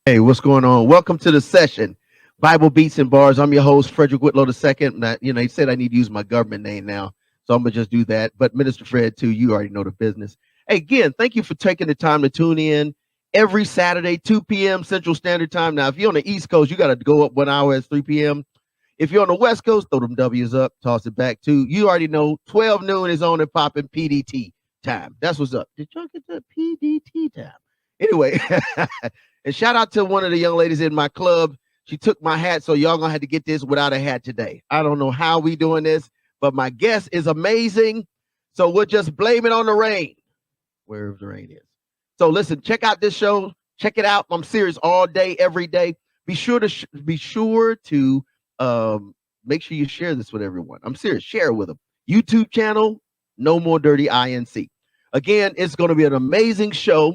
Hey, what's going on? Welcome to the session, Bible Beats and Bars. I'm your host, Frederick Whitlow II. He said I need to use my government name now, so I'm gonna just do that. But Minister Fred, too, you already know the business. Hey, again, thank you for taking the time to tune in every Saturday, 2 p.m. Central Standard Time. Now, if you're on the East Coast, you got to go up 1 hour at 3 p.m. If you're on the West Coast, throw them W's up, toss it back too. You already know 12 noon is on and popping PDT time. That's what's up. Did y'all get that PDT time? Anyway, and shout out to one of the young ladies in my club. She took my hat, so y'all gonna have to get this without a hat today. I don't know how we doing this, but my guest is amazing. So we'll just blame it on the rain, wherever the rain is. So listen, check out this show. Check it out. I'm serious all day, every day. Be sure to make sure you share this with everyone. I'm serious. Share it with them. YouTube channel, No More Dirty INC. Again, it's going to be an amazing show.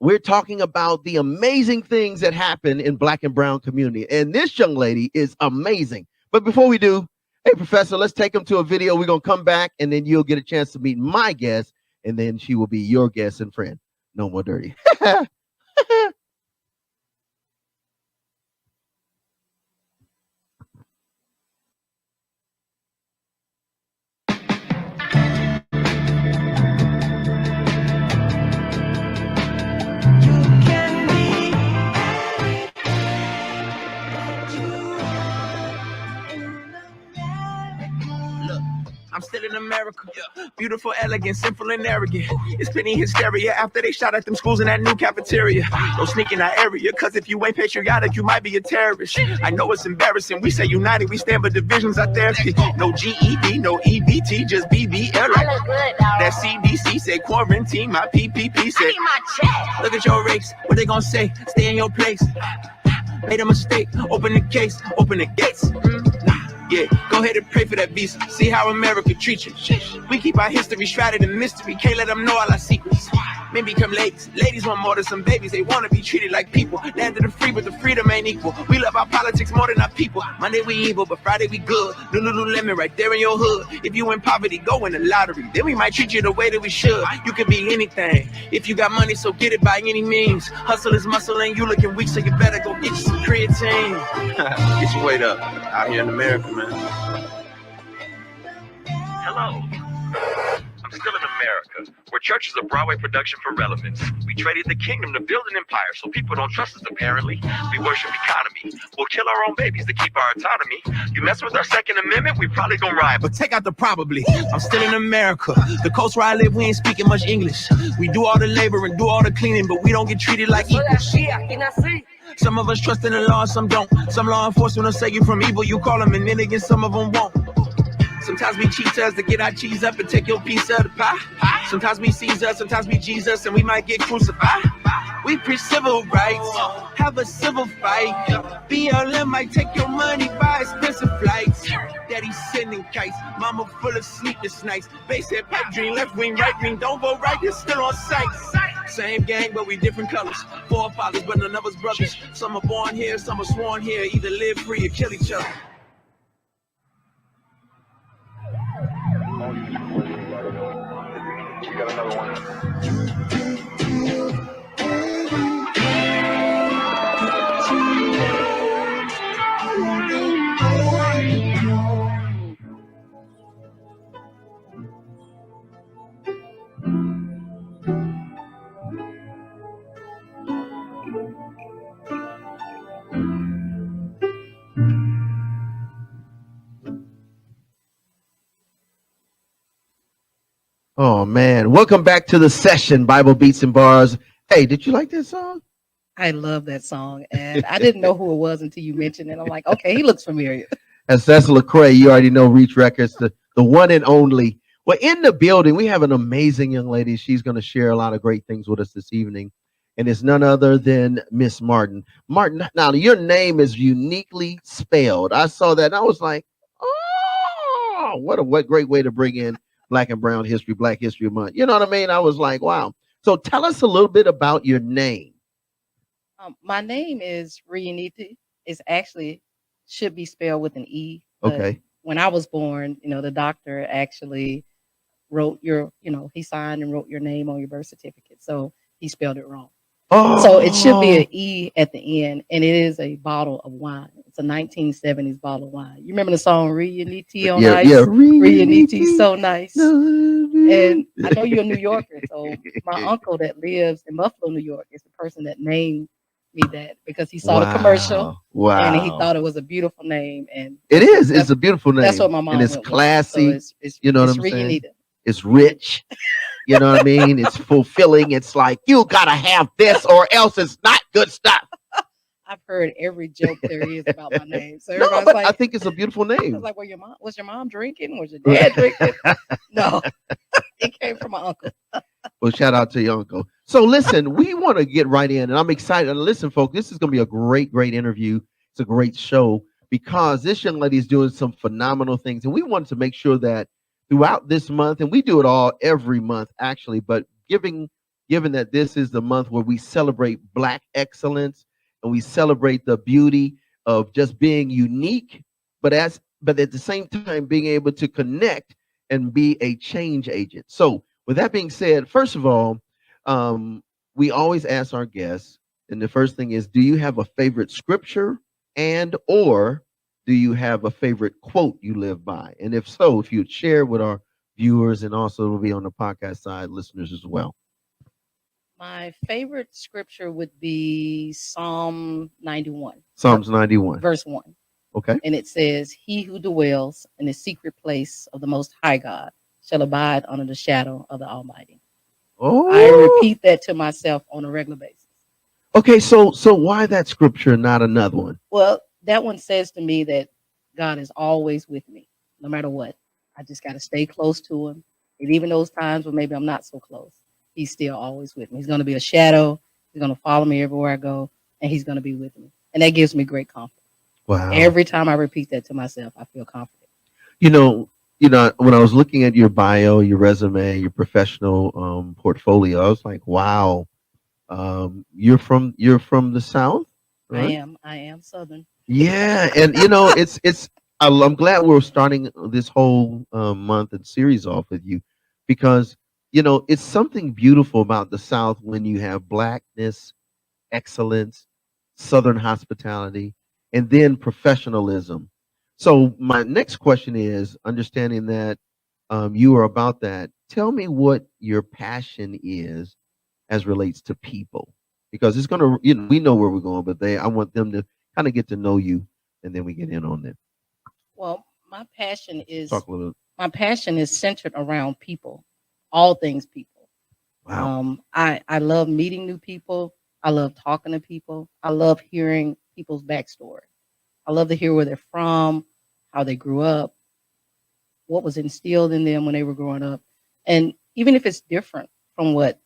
We're talking about the amazing things that happen in Black and brown community. And this young lady is amazing. But before we do, hey, Professor, let's take them to a video. We're going to come back, and then you'll get a chance to meet my guest, and then she will be your guest and friend. No More Dirty. I'm still in America. Beautiful, elegant, simple, and arrogant. It's penny hysteria after they shot at them schools in that new cafeteria. Don't sneak in our area, cause if you ain't patriotic, you might be a terrorist. I know it's embarrassing. We say united, we stand for divisions out there. No GED, no EBT, just BBL. That CDC say quarantine, my PPP say. Look at your race, what they gonna say? Stay in your place. Made a mistake, open the case, open the gates. Yeah, go ahead and pray for that visa. See how America treats you. We keep our history shrouded in mystery. Can't let them know all our secrets. Men become ladies. Ladies want more than some babies. They want to be treated like people. Land of the free, but the freedom ain't equal. We love our politics more than our people. Monday we evil, but Friday we good. Lululemon right there in your hood. If you in poverty, go win the lottery. Then we might treat you the way that we should. You can be anything. If you got money, so get it by any means. Hustle is muscle and you looking weak, so you better go get you some creatine. Get your weight up. Out here in America, man. Hello. I'm still in America, where church is a Broadway production for relevance. We traded the kingdom to build an empire, so people don't trust us apparently. We worship economy. We'll kill our own babies to keep our autonomy. You mess with our Second Amendment, we probably gonna riot. But take out the probably. I'm still in America. The coast where I live, we ain't speaking much English. We do all the labor and do all the cleaning, but we don't get treated like equals. Some of us trust in the law, some don't. Some law enforcement will save you from evil. You call them, and then again, some of them won't. Sometimes we cheat us to get our cheese up and take your piece of the pie. Sometimes we Caesar, sometimes we Jesus, and we might get crucified. We preach civil rights, have a civil fight. BLM might take your money, buy expensive flights. Daddy sending kites, mama full of sleepless nights. Base head, pipe dream, left wing, right wing, don't vote right, it's still on sight. Same gang, but we different colors. Forefathers, but none of us brothers. Some are born here, some are sworn here. Either live free or kill each other. You got another one. Oh man, welcome back to the session, Bible Beats and Bars. Hey, did you like that song? I love that song, and I didn't know who it was until you mentioned it. I'm like, okay, he looks familiar. That's Lecrae. You already know Reach Records, the one and only. Well, in the building, we have an amazing young lady. She's going to share a lot of great things with us this evening, and it's none other than Miss Martin. Martin, now your name is uniquely spelled. I saw that, and I was like, oh, what great way to bring in Black and Brown History, Black History Month. You know what I mean? I was like, wow. So tell us a little bit about your name. My name is Riunita. It's actually should be spelled with an E. Okay. When I was born, the doctor actually wrote he signed and wrote your name on your birth certificate. So he spelled it wrong. So it should be Oh, an E at the end, and it is a bottle of wine. It's a 1970s bottle of wine. You remember the song Riunita on yeah, yeah. Ice? Riunita, Reunity. so nice. And I know you're a New Yorker, so my uncle that lives in Buffalo, New York, is the person that named me that because he saw the commercial Wow. and he Wow. thought it was a beautiful name, and It is. It's a beautiful that's what name my and mom it's went with. So classy. You know what it's I'm saying? Riunita. It's rich. You know what I mean? It's fulfilling. It's like you gotta have this or else it's not good stuff. I've heard every joke there is about my name. So No, everybody's but I like, think it's a beautiful I was name. like, well, was your mom drinking? Was your dad drinking? No, it came from my uncle. Well, shout out to your uncle. So listen, we want to get right in, and I'm excited. And listen, folks, this is going to be a great, great interview. It's a great show because this young lady is doing some phenomenal things, and we wanted to make sure that throughout this month, and we do it all every month actually, but given that this is the month where we celebrate Black excellence and we celebrate the beauty of just being unique, but at the same time being able to connect and be a change agent. So with that being said, first of all, we always ask our guests, and the first thing is, do you have a favorite scripture and or do you have a favorite quote you live by? And if so, if you'd share with our viewers and also will be on the podcast side listeners as well. My favorite scripture would be Psalm 91, Psalms 91. verse 1. Okay. And it says, he who dwells in the secret place of the Most High God shall abide under the shadow of the Almighty. I Oh, repeat that to myself on a regular basis. okay. So why that scripture, not another one? Well, that one says to me that God is always with me, no matter what. I just got to stay close to him. And even those times when maybe I'm not so close, he's still always with me. He's going to be a shadow. He's going to follow me everywhere I go, and he's going to be with me. And that gives me great confidence. Wow. Every time I repeat that to myself, I feel confident. You know, when I was looking at your bio, your resume, your professional portfolio, I was like, wow, you're from the South, right? I am Southern. Yeah, and I'm glad we're starting this whole month and series off with you because it's something beautiful about the South when you have blackness, excellence, Southern hospitality, and then professionalism. So my next question is, understanding that you are about that, tell me what your passion is as relates to people, because it's gonna, we know where we're going, but I want them to kind of get to know you, and then we get in on them. Well, my passion is Talk a little. centered around people, all things people. Wow. I love meeting new people. I love talking to people. I love hearing people's backstory. I love to hear where they're from, how they grew up, what was instilled in them when they were growing up, and even if it's different from what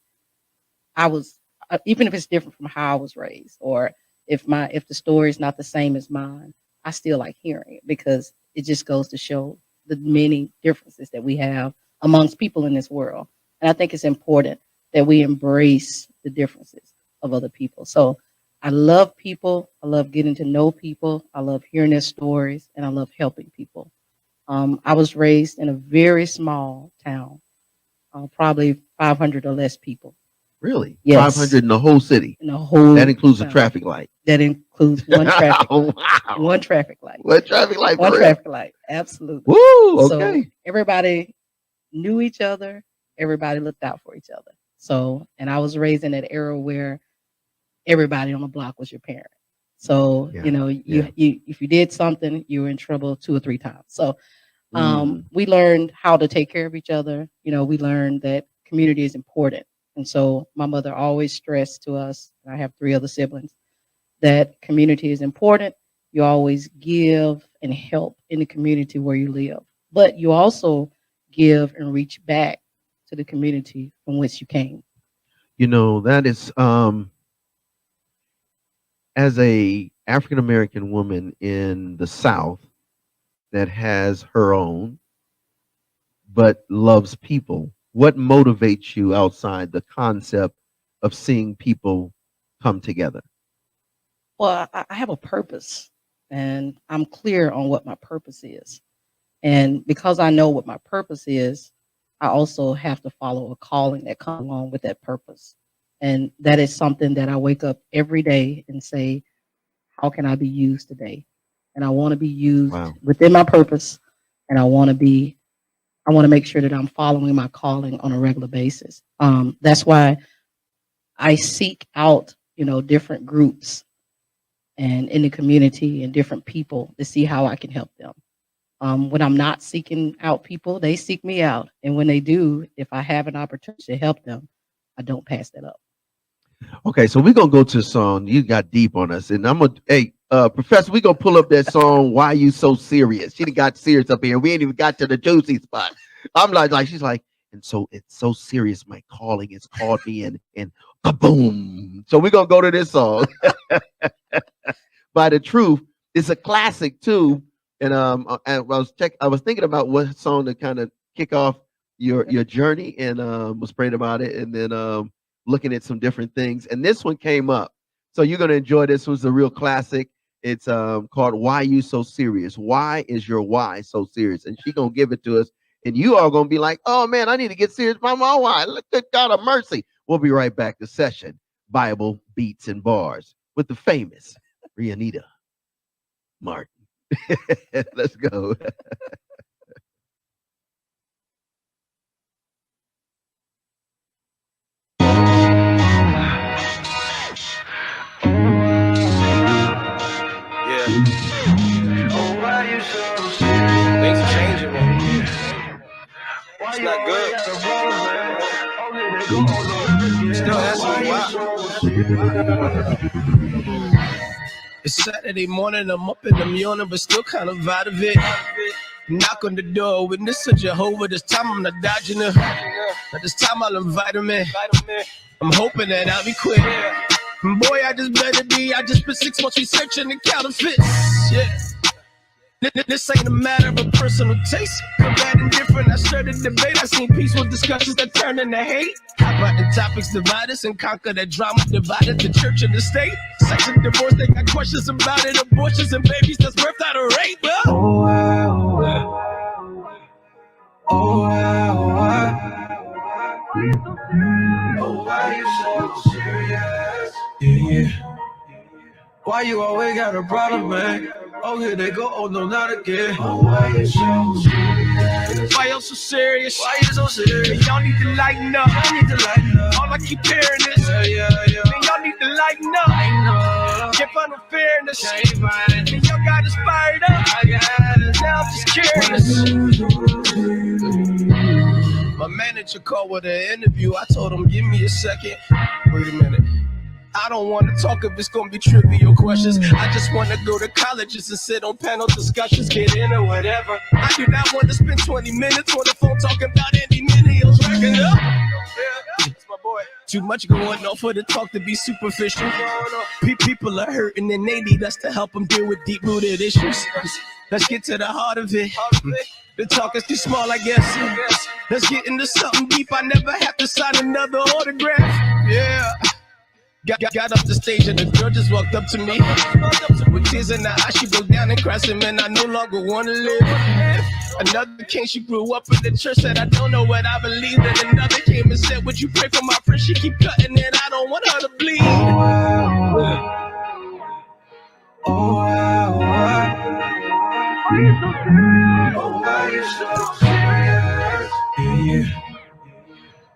I was, even if it's different from how I was raised, or if the story is not the same as mine, I still like hearing it because it just goes to show the many differences that we have amongst people in this world. And I think it's important that we embrace the differences of other people. So I love people. I love getting to know people. I love hearing their stories, and I love helping people. I was raised in a very small town, probably 500 or less people. Really? Yes. 500 in the whole city. In the whole That includes a town. traffic light. That includes one traffic Oh, light. wow. One traffic light. What traffic light? One For real? traffic light. Absolutely. Woo. So Okay. everybody knew each other. Everybody looked out for each other. So, and I was raised in that era where everybody on the block was your parent. So, Yeah, you if you did something, you were in trouble 2 or 3 times. So Mm. we learned how to take care of each other. We learned that community is important. And so my mother always stressed to us, and I have 3 other siblings, that community is important. You always give and help in the community where you live, but you also give and reach back to the community from which you came. That is as a African American woman in the South that has her own but loves people. What motivates you outside the concept of seeing people come together? Well, I have a purpose, and I'm clear on what my purpose is. And because I know what my purpose is, I also have to follow a calling that comes along with that purpose. And that is something that I wake up every day and say, how can I be used today? And I want to be used within my purpose. And I want to make sure that I'm following my calling on a regular basis. That's why I seek out, different groups and in the community and different people to see how I can help them. When I'm not seeking out people, they seek me out. And when they do, if I have an opportunity to help them, I don't pass that up. Okay, so we're gonna go to a song. You got deep on us, and I'm gonna Professor, we're gonna pull up that song, Why You So Serious. She done got serious up here. We ain't even got to the juicy spot. I'm like she's like, and so it's so serious, my calling has called me in, and boom. So we're gonna go to this song. By The Truth. It's a classic too. And I was thinking about what song to kind of kick off your journey, and was praying about it, and then looking at some different things, and this one came up. So you're gonna enjoy this. This was a real classic. It's called Why You So Serious. Why is your why so serious? And she gonna give it to us, and you are gonna be like, oh man, I need to get serious about my why. Look, good God of mercy. We'll be right back to Session Bible Beats and Bars with the famous Riunita Martin. Let's go. Things are changing, man. It's not good. Still asking why. It's Saturday morning, I'm up in the morning, but still kind of out of it. Knock on the door, witness of Jehovah. This time I'm not dodging her. But this time I'll invite him in. I'm hoping that I'll be quick. Boy, I just spent 6 months researching the counterfeits. Yeah. This ain't a matter of personal taste. Good, bad, and different. I started debate. I seen peaceful discussions that turn into hate. How about the topics divide us and conquer that drama divided the church and the state? Sex and divorce, they got questions about it. Abortions and babies that's birthed out of rape. Oh, wow. Oh, wow. Oh, why you so serious? Yeah. Why you always got a problem, man? Oh, here they go. Oh, no, not again. Oh, why you so serious? Why you so serious? Why you so serious? Y'all need to lighten up. Y'all need to lighten up. All I keep hearing is, yeah. Man, y'all need to lighten up. I know. Can't find no fairness. Can't find. Man, y'all got us fired up. I got it. Now I'm just curious. My manager called with an interview. I told him, give me a second. Wait a minute. I don't want to talk if it's going to be trivial questions. I just want to go to colleges and sit on panel discussions, get in or whatever. I do not want to spend 20 minutes on the phone talking about any millennials racking up. Yeah, it's my boy. Too much going on for the talk to be superficial. People are hurting and they need us to help them deal with deep-rooted issues. Let's get to the heart of it. The talk is too small, I guess. Let's get into something deep. I never have to sign another autograph. Yeah. Got up the stage and the girl just walked up to me. With tears in her eyes, she broke down and cried, said, man, I no longer want to live. Another came, she grew up in the church, said, I don't know what I believe in. Another came and said, would you pray for my friend? She keep cutting it, I don't want her to bleed. Oh, why you so serious? Yeah.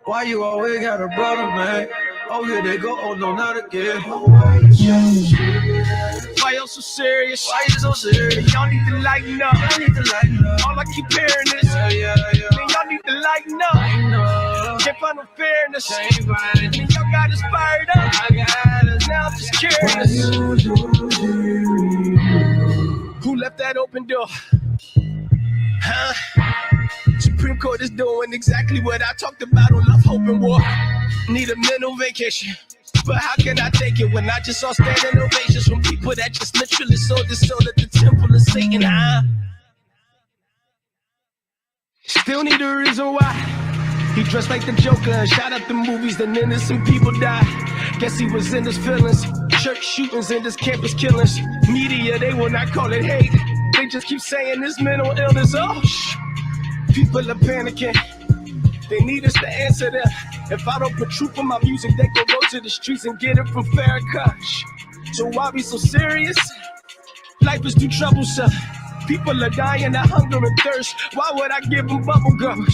Why you always got a problem, man? Oh, here they go. Oh, no, not again. Oh, why you so serious? Why you so serious? Why you so serious? Y'all need to lighten up. Y'all need to lighten up. All I keep hearing is, yeah. Man, y'all need to lighten up. I know. Can't find no fairness. Can't find. Man, y'all got us fired up. I got us. Now I'm just curious. Who left that open door? Huh? Supreme Court is doing exactly what I talked about on Love, Hope, and War. Need a mental vacation, but how can I take it when I just saw standing ovations from people that just literally sold their soul at the temple of Satan? Still need a reason why he dressed like the Joker and shot up the movies, then innocent people die. Guess he was in his feelings. Church shootings and his campus killings. Media, they will not call it hate. They just keep saying this mental illness. Oh, people are panicking. They need us to answer them. If I don't put truth in my music, they can go to the streets and get it from Farrakhan. So why be so serious? Life is too troublesome. People are dying of hunger and thirst. Why would I give them bubble gum?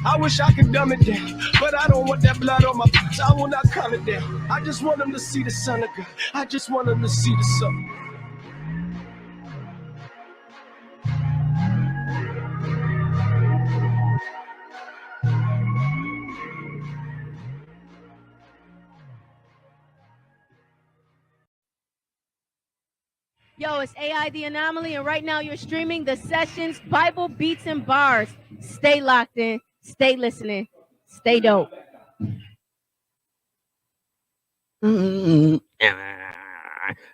I wish I could dumb it down, but I don't want that blood on my face. I will not calm it down. I just want them to see the sun of God. I just want them to see the sun. Yo, it's AI The Anomaly, and right now you're streaming the Sessions Bible Beats and Bars. Stay locked in, stay listening, stay dope. Hey,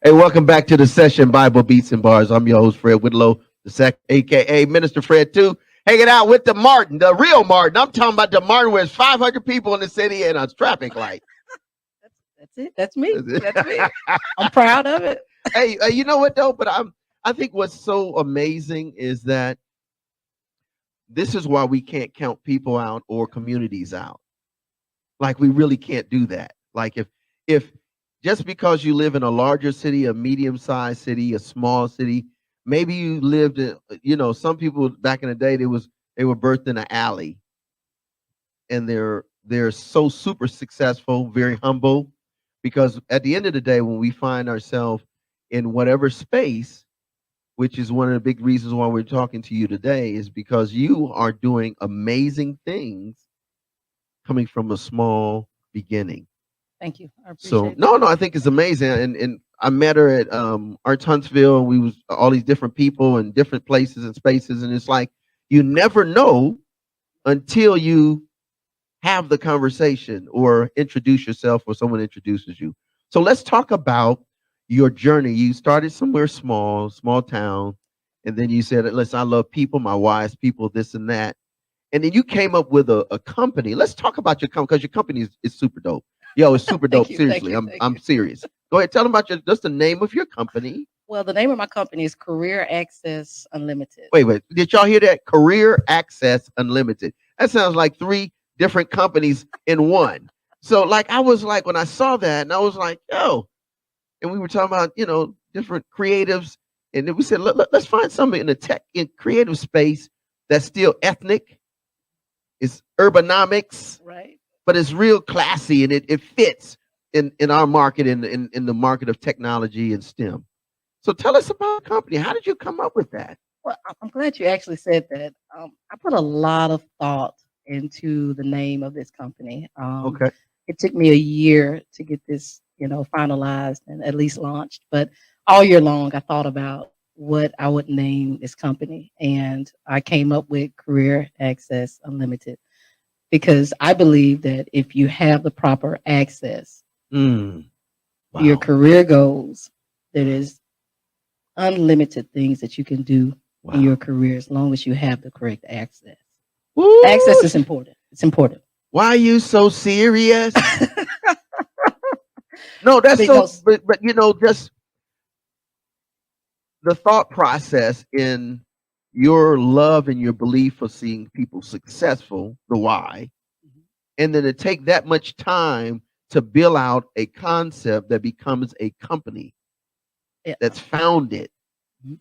welcome back to the session, Bible Beats and Bars. I'm your host, Fred Whitlow II, aka Minister Fred 2, hanging out with the Martin, the real Martin. I'm talking about the Martin where there's 500 people in the city and a traffic light. That's it. That's me. That's me. I'm proud of it. Hey, you know what though? But I think what's so amazing is that this is why we can't count people out or communities out. Like we really can't do that. Like if just because you live in a larger city, a medium-sized city, a small city, maybe you lived in, some people back in the day they were birthed in an alley, and they're so super successful, very humble, because at the end of the day, when we find ourselves in whatever space, which is one of the big reasons why we're talking to you today, is because you are doing amazing things coming from a small beginning. Thank you. I appreciate So it. no, I think it's amazing. And I met her at Arts Huntsville. We was all these different people in different places and spaces, and it's like you never know until you have the conversation or introduce yourself or someone introduces you. So let's talk about your journey. You started somewhere small town, and then you said, listen, I love people, my wise people, this and that. And then you came up with a company. Let's talk about your company, because your company is super dope. Yo, it's super dope. you, Seriously, I'm serious. Go ahead, tell them about just the name of your company. Well, the name of my company is Career Access Unlimited. Wait, did y'all hear that? Career Access Unlimited. That sounds like 3 different companies in one. So like I was like, when I saw that, and I was like, yo, and we were talking about, different creatives, and then we said, let's find something in the tech in creative space that's still ethnic, it's urbanomics, Right. but it's real classy, and it fits in our market, in the market of technology and STEM. So tell us about the company. How did you come up with that? Well, I'm glad you actually said that. I put a lot of thought into the name of this company. Okay. It took me a year to get this, finalized and at least launched. But all year long, I thought about what I would name this company, and I came up with Career Access Unlimited because I believe that if you have the proper access to your career goals, there is unlimited things that you can do in your career as long as you have the correct access. Woo! Access is important. It's important. Why are you so serious? No, that's Because- so. But just the thought process in your love and your belief of seeing people successful, the why, and then to take that much time to build out a concept that becomes a company that's founded,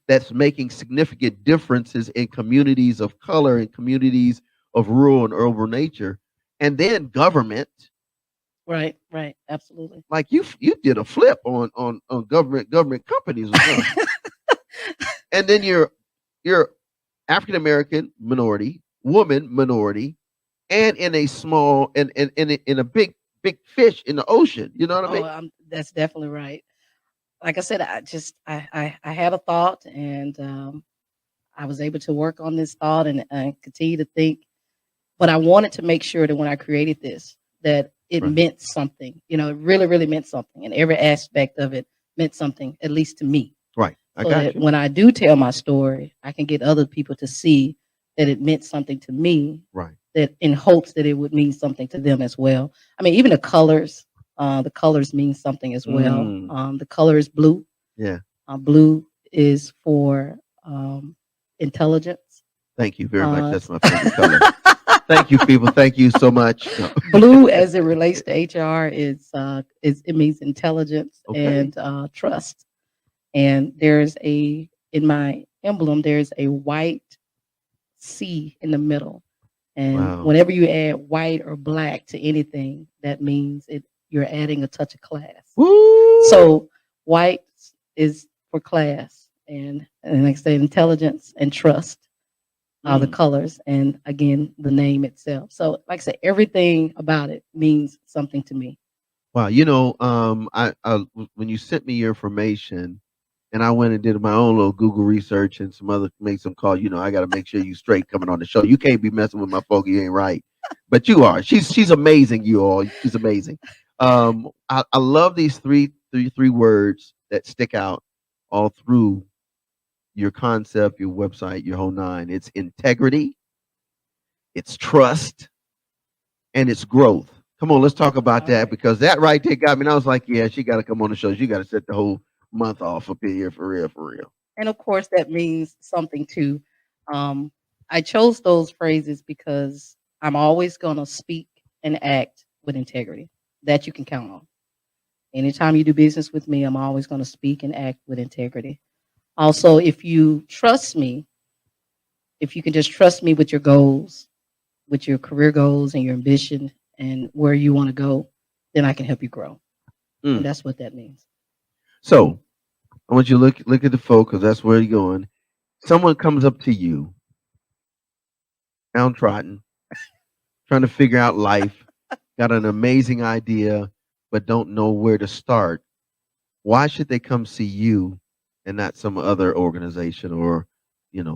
that's making significant differences in communities of color and communities of rural and urban nature, and then government. Right, absolutely. Like you did a flip on government companies, and then you're African American minority, woman minority, and in a small and in a big fish in the ocean. You know what I mean? That's definitely right. Like I said, I had a thought, and I was able to work on this thought and continue to think. But I wanted to make sure that when I created this, that it meant something. It really, really meant something, and every aspect of it meant something, at least to me. Right. So that when I do tell my story, I can get other people to see that it meant something to me. Right. That in hopes that it would mean something to them as well. I mean, even the colors mean something as well. The color is blue. Yeah. Blue is for intelligence. Thank you very much. That's my favorite color. Thank you, people. Thank you so much. No. Blue, as it relates to HR, is it means intelligence Okay. and trust. And there's in my emblem, there's a white C in the middle. And Wow. whenever you add white or black to anything, that means you're adding a touch of class. Woo! So white is for class, and like I say, intelligence and trust are the colors, and again, the name itself. So, like I said, everything about it means something to me. Wow. When you sent me your information, and I went and did my own little Google research and made some calls. I got to make sure you straight coming on the show. You can't be messing with my folk. You ain't right, but you are. She's amazing. You all. She's amazing. I love these three words that stick out all through your concept, your website, your whole nine. It's integrity, it's trust, and it's growth. Come on, let's talk about All that right. because that right there got me. And I was like, yeah, she got to come on the show. She got to set the whole month off up here for real, for real. And of course, that means something too. Um, I chose those phrases because I'm always going to speak and act with integrity. That you can count on. Anytime you do business with me, I'm always going to speak and act with integrity. Also, if you trust me, if you can just trust me with your goals, with your career goals and your ambition and where you want to go, then I can help you grow. And that's what that means. So I want you to look at the folk because that's where you're going. Someone comes up to you, downtrodden, trying to figure out life, got an amazing idea, but don't know where to start. Why should they come see you and not some other organization or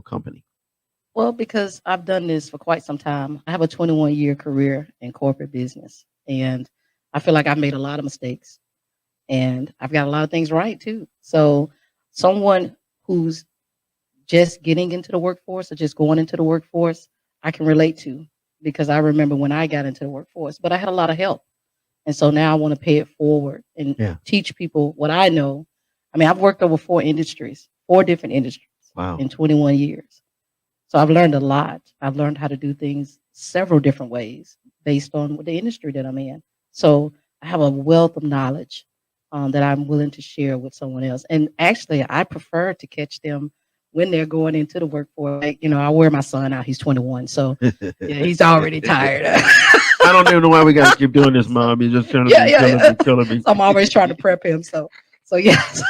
company? Well, because I've done this for quite some time. I have a 21-year career in corporate business, and I feel like I've made a lot of mistakes, and I've got a lot of things right too. So, someone who's just getting into the workforce or just going into the workforce, I can relate to because I remember when I got into the workforce, but I had a lot of help. And so now I want to pay it forward and Yeah. teach people what I know. I mean, I've worked over four different industries Wow. in 21 years. So I've learned a lot. I've learned how to do things several different ways based on the industry that I'm in. So I have a wealth of knowledge that I'm willing to share with someone else. And actually, I prefer to catch them when they're going into the workforce. Like, I wear my son out. He's 21. So yeah, he's already tired. I don't even know why we got to keep doing this, Mom. You're just trying to killing me. So I'm always trying to prep him. So yes.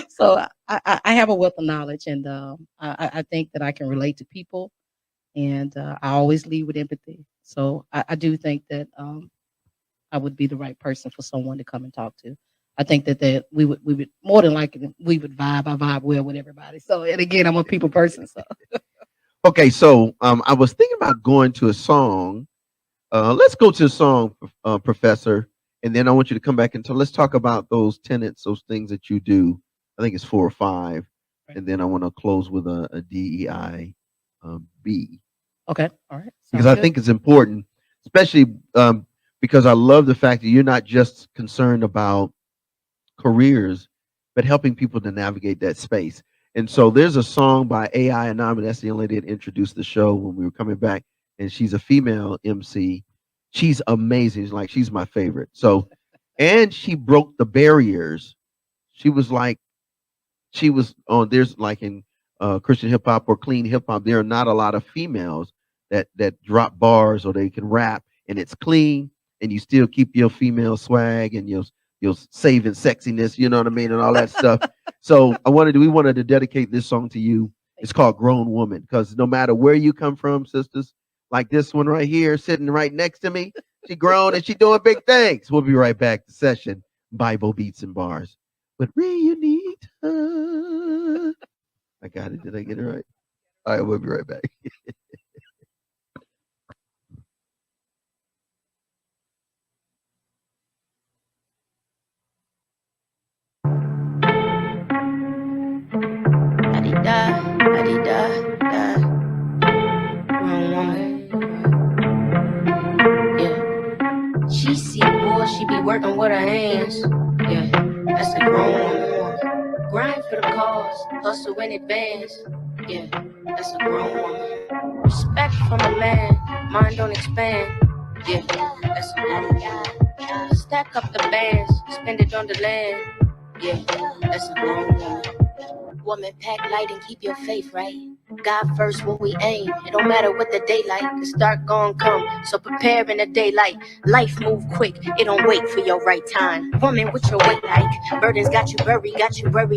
So I have a wealth of knowledge, and I think that I can relate to people, and I always lead with empathy. So I do think that I would be the right person for someone to come and talk to. I think that we would more than likely we would vibe. I vibe well with everybody. So, and again, I'm a people person. So Okay, so I was thinking about going to a song. Let's go to a song, Professor, and then I want you to come back and let's talk about those tenets, those things that you do. I think it's 4 or 5, Right. and then I want to close with a DEI B okay, all right. because Sounds I good. think it's important, especially because I love the fact that you're not just concerned about careers, but helping people to navigate that space. And so there's a song by AI Anonymous. That's the young lady that introduced the show when we were coming back, and she's a female MC. She's amazing. She's my favorite. So, and she broke the barriers. She was like, she was on. There's like in Christian hip hop or clean hip hop, there are not a lot of females that drop bars or they can rap, and it's clean, and you still keep your female swag and your saving sexiness, you know what I mean, and all that stuff. So we wanted to dedicate this song to you. It's called Grown Woman, because no matter where you come from, sisters, like this one right here, sitting right next to me, she grown and she doing big things. We'll be right back to session Bible Beats and Bars with Riunita. I got it. Did I get it right? All right, we'll be right back. Grown woman. Yeah. She see boy, she be working with her hands. Yeah, that's a grown woman. Grind for the cause, hustle in advance. Yeah, that's a grown woman. respect from a man. Mine don't expand. Yeah, that's a grown woman. Stack up the bands, spend it on the land. Yeah, that's a grown woman. Woman, pack light and keep your faith right. God first when we aim. It don't matter what the daylight, cause dark gon' come. So prepare in the daylight. Life move quick, it don't wait for your right time. Woman, what your weight like? Burdens got you buried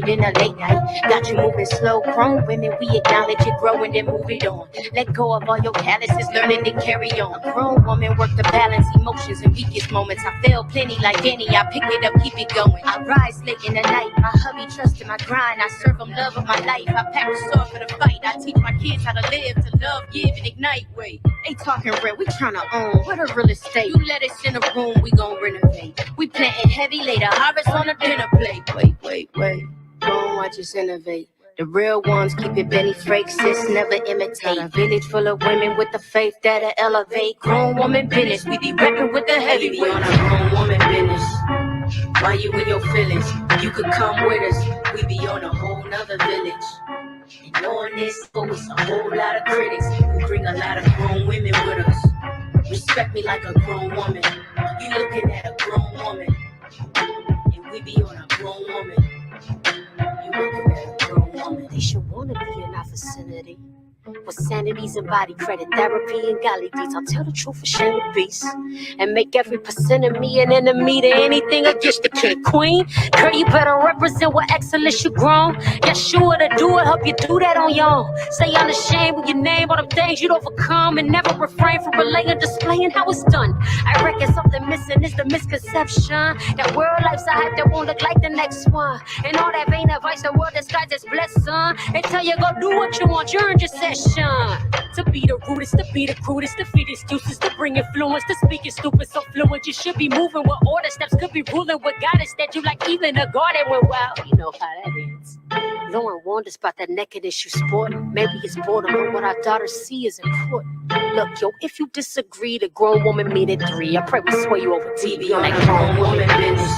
in a late night. Got you moving slow, grown women, we acknowledge it, growing, then move it on. Let go of all your calluses, learning to carry on. A grown woman work to balance emotions and weakest moments. I fail plenty like Danny, I pick it up, keep it going. I rise late in the night, my hubby trusted my grind. I serve him love of my life, I pack the sword for the fight. I teach my kids how to live, to love, give, and ignite. Wait, they talking real, we tryna own. What a real estate. You let us in a room, we gon' renovate. We planting heavy later, harvest on a dinner plate. Wait. Don't watch us innovate. The real ones keep it Benny Frake, sis, never imitate. A village full of women with the faith that'll elevate. Grown woman business, we be reppin' with the heavyweight. We on a grown woman business. Why you in your feelings? You could come with us. We be on a whole nother village. And knowing this, but it's a whole lot of critics. We bring a lot of grown women with us. Respect me like a grown woman. You looking at a grown woman. And we be on a grown woman. You looking at a grown woman. They should wanna be in our vicinity. With sanities and body credit, therapy and golly deeds. I'll tell the truth for shame the beast. And make every percent of me an enemy to anything against the king. Queen, girl, you better represent what excellence you grown. Yeah, sure to do it, help you do that on your own. Say unashamed with your name, all them things you'd overcome. And never refrain from relaying, displaying how it's done. I reckon something missing is the misconception that world life's a hype that won't look like the next one. And all that vain advice, the world disguised as blessed, son. They tell you go do what you want, you earned your session. To be the rudest, to be the crudest, to feed excuses, to bring influence, to speak is stupid, so fluent. You should be moving with order, steps could be ruling with guidance that you like. Even the garden went wild, you know how that ends. No one wonders about that nakedness you sport. Maybe it's boredom, but what our daughters see is important. Look, yo, if you disagree, the grown woman meet at 3. I pray we sway you over TV on that grown woman business.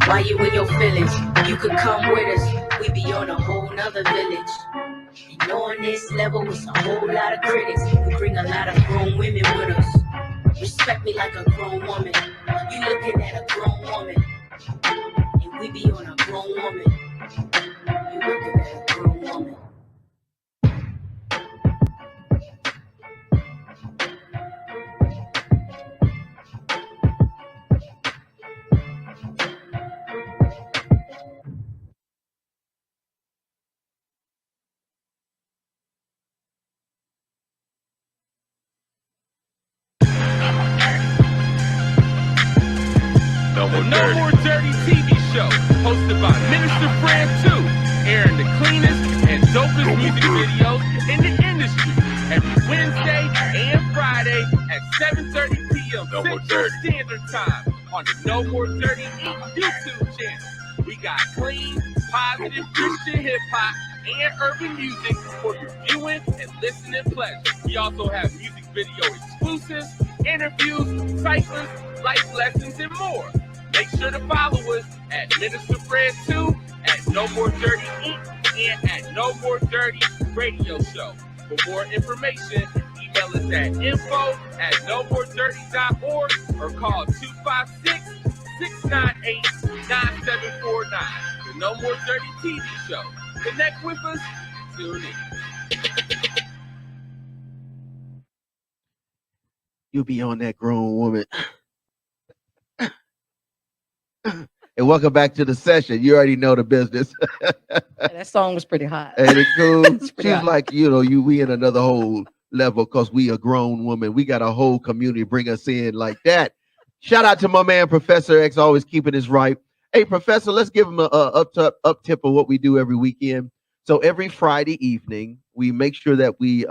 Why you in your feelings? You could come with us. We be on a whole nother village. And on this level, it's a whole lot of critics. We bring a lot of grown women with us. Respect me like a grown woman. You looking at a grown woman. And we be on a grown woman. You looking at a grown woman. The No More Dirty TV show, hosted by Minister Fred 2, airing the cleanest and dopest music videos in the industry every Wednesday and Friday at 7:30 p.m. Central Standard Time on the No More Dirty Inc. YouTube channel. We got clean, positive Christian hip-hop and urban music for your viewing and listening pleasure. We also have music video exclusives, interviews, cyclists, life lessons, and more. Make sure to follow us at Minister Fred 2, at No More Dirty Inc., and at No More Dirty Radio Show. For more information, email us at info@nomoredirty.org or call 256-698-9749. The No More Dirty TV Show. Connect with us. Tune in. You'll be on that grown woman. And welcome back to the session. You already know the business. That song was pretty hot. Ain't it cool? It's pretty She's hot. like, we in another whole level because we a grown woman. We got a whole community bring us in like that. Shout out to my man, Professor X, always keeping us right. Hey, Professor, let's give him a up tip of what we do every weekend. So every Friday evening, we make sure that we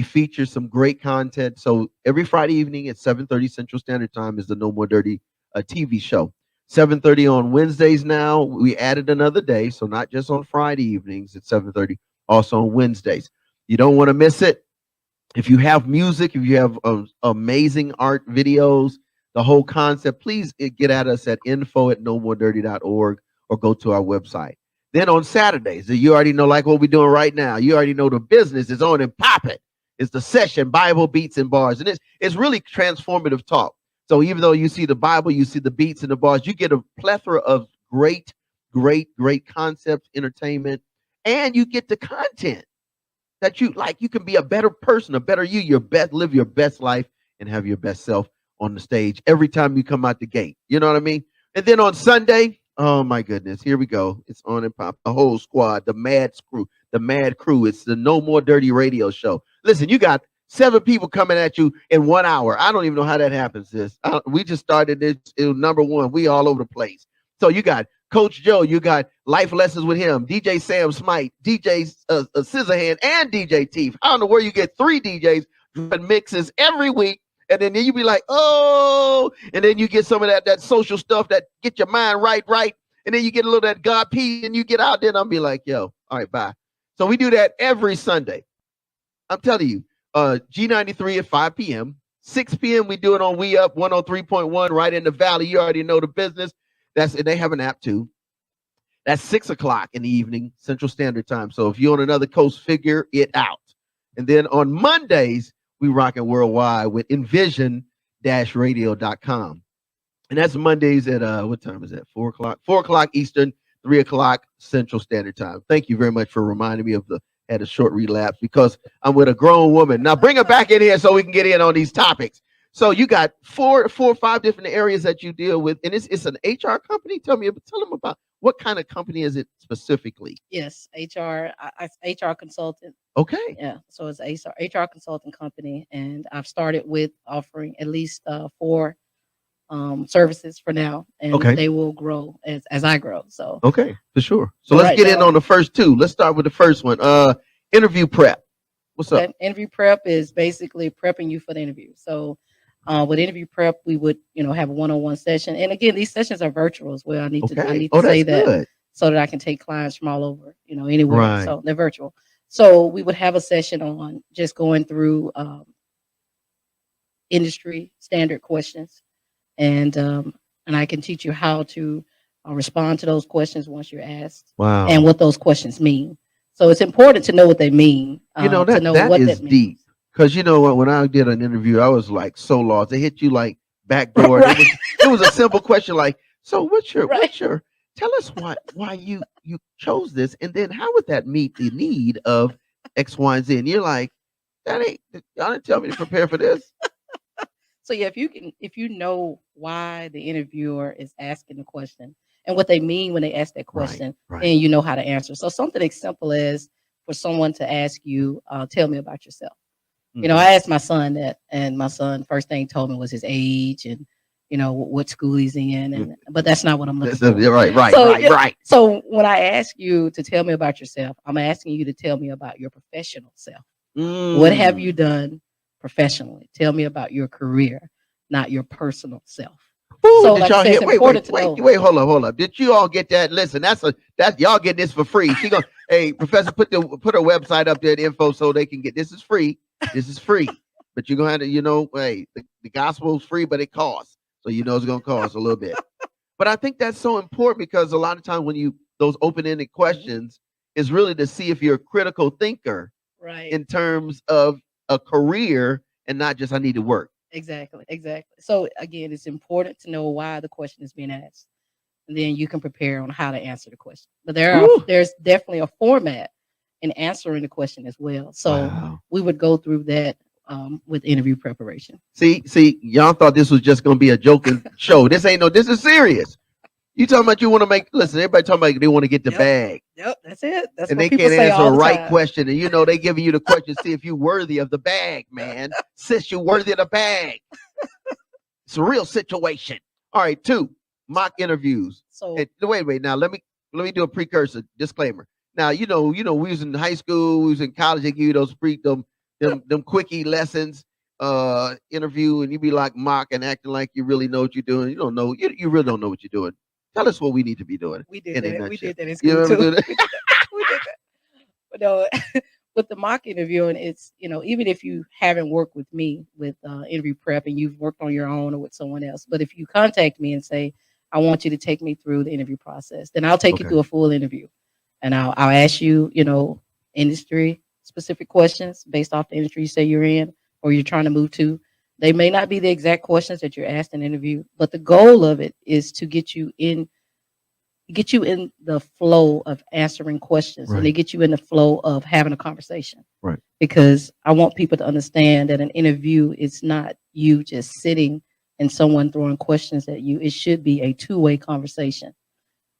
feature some great content. So every Friday evening at 7:30 Central Standard Time is the No More Dirty TV show. 7:30 on Wednesdays now. We added another day, so not just on Friday evenings at 7:30, also on Wednesdays. You don't want to miss it. If you have music, if you have amazing art videos, the whole concept, please get at us at info@nomoredirty.org or go to our website. Then on Saturdays, you already know, like what we're doing right now, you already know the business is on and popping. It's the session, Bible, Beats, and Bars. And it's really transformative talk. So even though you see the Bible, you see the beats and the bars, you get a plethora of great, great concepts, entertainment, and you get the content that you like. You can be a better person, a better you, live your best life and have your best self on the stage every time you come out the gate. You know what I mean? And then on Sunday, oh my goodness, here we go. It's on and pop. The whole squad, the mad crew. It's the No More Dirty Radio Show. Listen, you got 7 people coming at you in 1 hour. I don't even know how that happens, sis. We just started this. It was number 1. We all over the place. So you got Coach Joe, you got life lessons with him, DJ Sam Smite, DJ Scissorhand, and DJ Teeth. I don't know where you get 3 DJs doing mixes every week. And then you be like, oh, and then you get some of that social stuff that get your mind right. And then you get a little of that God peace and you get out there and I'll be like, yo, all right, bye. So we do that every Sunday. I'm telling you, G93 at 5 p.m. 6 p.m. we do it on We Up 103.1 right in the valley. You already know the business. And they have an app too. That's 6 o'clock in the evening, Central Standard Time. So if you're on another coast, figure it out. And then on Mondays, we rocking worldwide with envision-radio.com. And that's Mondays at what time is that? 4 o'clock? 4 o'clock Eastern, 3 o'clock Central Standard Time. Thank you very much for reminding me of had a short relapse because I'm with a grown woman. Now bring her back in here so we can get in on these topics. So you got four or five different areas that you deal with, and it's an HR company. Tell them about what kind of company is it specifically? Yes, HR consultant. Okay. Yeah, so it's a HR consulting company, and I've started with offering at least 4 services for now, and they will grow as I grow. So okay, for sure. So let's get in on the first 2. Let's start with the first one. Interview prep. What's up? Interview prep is basically prepping you for the interview. So with interview prep, we would have a one-on-one session, and again, these sessions are virtual as well. I need to say that good. So that I can take clients from all over, anywhere. Right. So they're virtual. So we would have a session on just going through industry standard questions, and I can teach you how to respond to those questions once you're asked. Wow. And what those questions mean. So it's important to know what they mean. That is deep. Because when I did an interview, I was like so lost. They hit you like backdoor. Right. It was a simple question like, so what's your tell us why you chose this, and then how would that meet the need of X, Y, and Z? And you're like, y'all didn't tell me to prepare for this. So yeah, if you know why the interviewer is asking the question and what they mean when they ask that question, then you know how to answer. So something as simple as for someone to ask you, tell me about yourself. Mm-hmm. I asked my son that, and my son first thing he told me was his age and what school he's in, but that's not what I'm looking for. Right. So when I ask you to tell me about yourself, I'm asking you to tell me about your professional self. What have you done professionally? Tell me about your career, not your personal self. Ooh, so like y'all wait, hold up. Did you all get that? Listen, that's y'all getting this for free. She goes, hey, professor, put her website up there, the info, so they can get this is free. This is free. But you're gonna have to, hey, the gospel is free, but it costs. So it's gonna cost a little bit. But I think that's so important because a lot of times when those open-ended questions is really to see if you're a critical thinker, right, in terms of a career and not just I need to work. Exactly. So again, it's important to know why the question is being asked, and then you can prepare on how to answer the question. But there's definitely a format in answering the question as well. So we would go through that with interview preparation. See, y'all thought this was just gonna be a joking show. This is serious. You talking about you want to listen, everybody talking about they want to get the bag. Yep, that's it. That's and what they can't answer a right question. And they giving you the question, see if you're worthy of the bag, man. Sis, you're worthy of the bag. It's a real situation. All right, 2 mock interviews. So wait. Now let me do a precursor disclaimer. Now, we was in high school, we was in college, they give you those them quickie lessons, interview, and you be like mock and acting like you really know what you're doing. You don't know, you really don't know what you're doing. Tell us what we need to be doing. We did that. We did that in school too. We did that. But no, with the mock interviewing, it's even if you haven't worked with me with interview prep and you've worked on your own or with someone else, but if you contact me and say I want you to take me through the interview process, then I'll take you through a full interview, and I'll ask you industry specific questions based off the industry you say you're in or you're trying to move to. They may not be the exact questions that you're asked in an interview, but the goal of it is to get you in the flow of answering questions, and Right. they get you in the flow of having a conversation. Right. Because I want people to understand that an interview is not you just sitting and someone throwing questions at you. It should be a two-way conversation.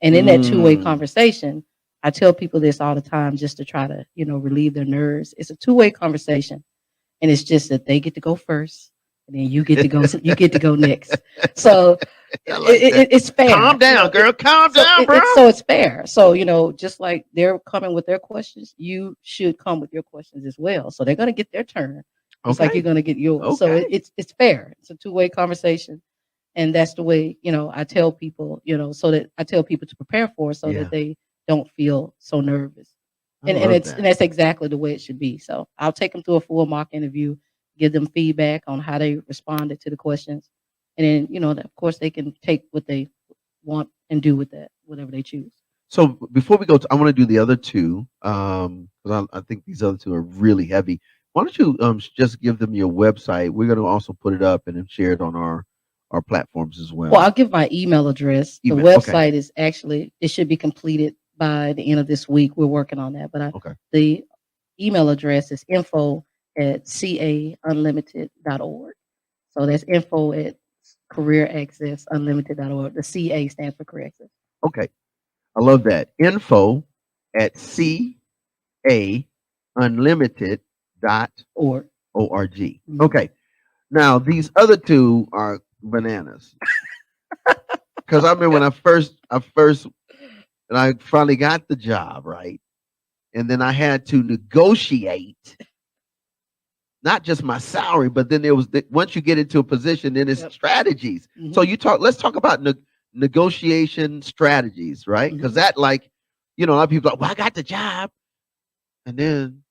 And in that two-way conversation, I tell people this all the time just to try to, relieve their nerves. It's a two-way conversation. And it's just that they get to go first, and then you get to go. You get to go next. So it's fair. Calm down, girl. Calm down, bro. It's fair. So just like they're coming with their questions, you should come with your questions as well. So they're going to get their turn. It's like you're going to get yours. So it's fair. It's a two-way conversation, and that's the way I tell people. So that I tell people to prepare for it, so that they don't feel so nervous. And that's exactly the way it should be. So I'll take them through a full mock interview, give them feedback on how they responded to the questions. And then, of course, they can take what they want and do with that, whatever they choose. So before we go, I want to do the other two, because I think these other two are really heavy. Why don't you just give them your website? We're going to also put it up and then share it on our platforms as well. Well, I'll give my email address. The website is actually, it should be completed by the end of this week. We're working on that. But the email address is info@caunlimited.org. So that's info@careeraccessunlimited.org. The CA stands for career access. Okay. I love that. info@caunlimited.org. Okay. Now, these other two are bananas. Because I remember when I finally got the job, right? And then I had to negotiate not just my salary, but then there was once you get into a position, then it's strategies. So let's talk about negotiation strategies, right? Because that, like, a lot of people are like, well, I got the job, and then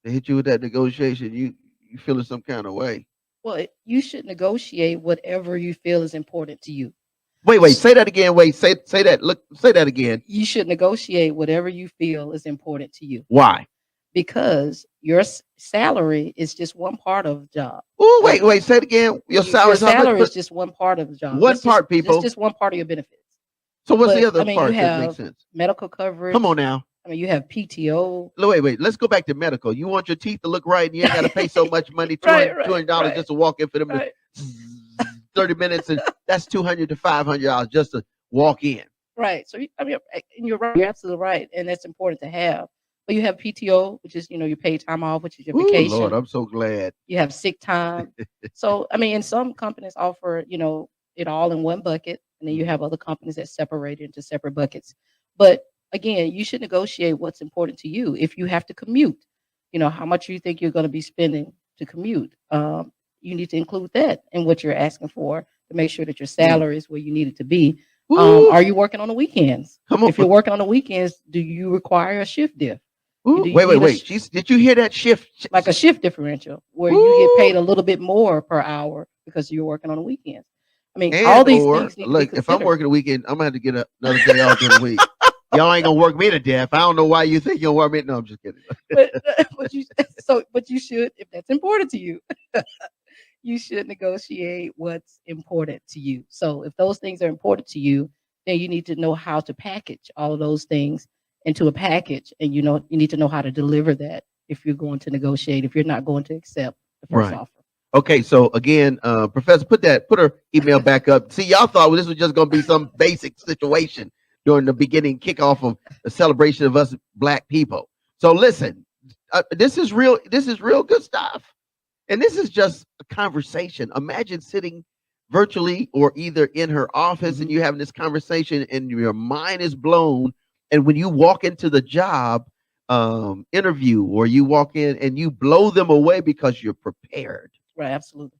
they hit you with that negotiation. You feeling some kind of way. Well, you should negotiate whatever you feel is important to you. Wait, say that again. Wait, say that. Look, say that again. You should negotiate whatever you feel is important to you. Why? Because your salary is just one part of the job. Oh, wait, say it again. Your salary is just one part of the job. One part, people. It's just one part of your benefits. So what's the other part that makes sense? Medical coverage. Come on now. You have PTO. Wait. Let's go back to medical. You want your teeth to look right, and you ain't got to pay so much money, $200 just to walk in for them 30 minutes, and that's $200 to $500 just to walk in. Right. So you're right. You're absolutely right, and that's important to have. But you have PTO, which is your paid time off, which is your vacation. Lord, I'm so glad. You have sick time. So and some companies offer it all in one bucket, and then you have other companies that separate it into separate buckets. But again, you should negotiate what's important to you. If you have to commute, how much you think you're going to be spending to commute. You need to include that in what you're asking for to make sure that your salary is where you need it to be. Are you working on the weekends? If you're working on the weekends, do you require a shift diff? Wait. Did you hear that shift? Like a shift differential where you get paid a little bit more per hour because you're working on the weekends. All these things need to be considered. If I'm working the weekend, I'm going to have to get another day off during the week. Y'all ain't gonna work me to death. I don't know why you think you'll work me. No, I'm just kidding. but you should, if that's important to you, you should negotiate what's important to you. So if those things are important to you, then you need to know how to package all of those things into a package, and you need to know how to deliver that if you're going to negotiate. If you're not going to accept the first offer. Okay, so again, Professor, put her email back up. See, y'all thought this was just gonna be some basic situation during the beginning kickoff of the celebration of us Black people. So listen, this is real good stuff. And this is just a conversation. Imagine sitting virtually or either in her office and you having this conversation and your mind is blown. And when you walk into the job interview, or you walk in and you blow them away because you're prepared. Right, absolutely.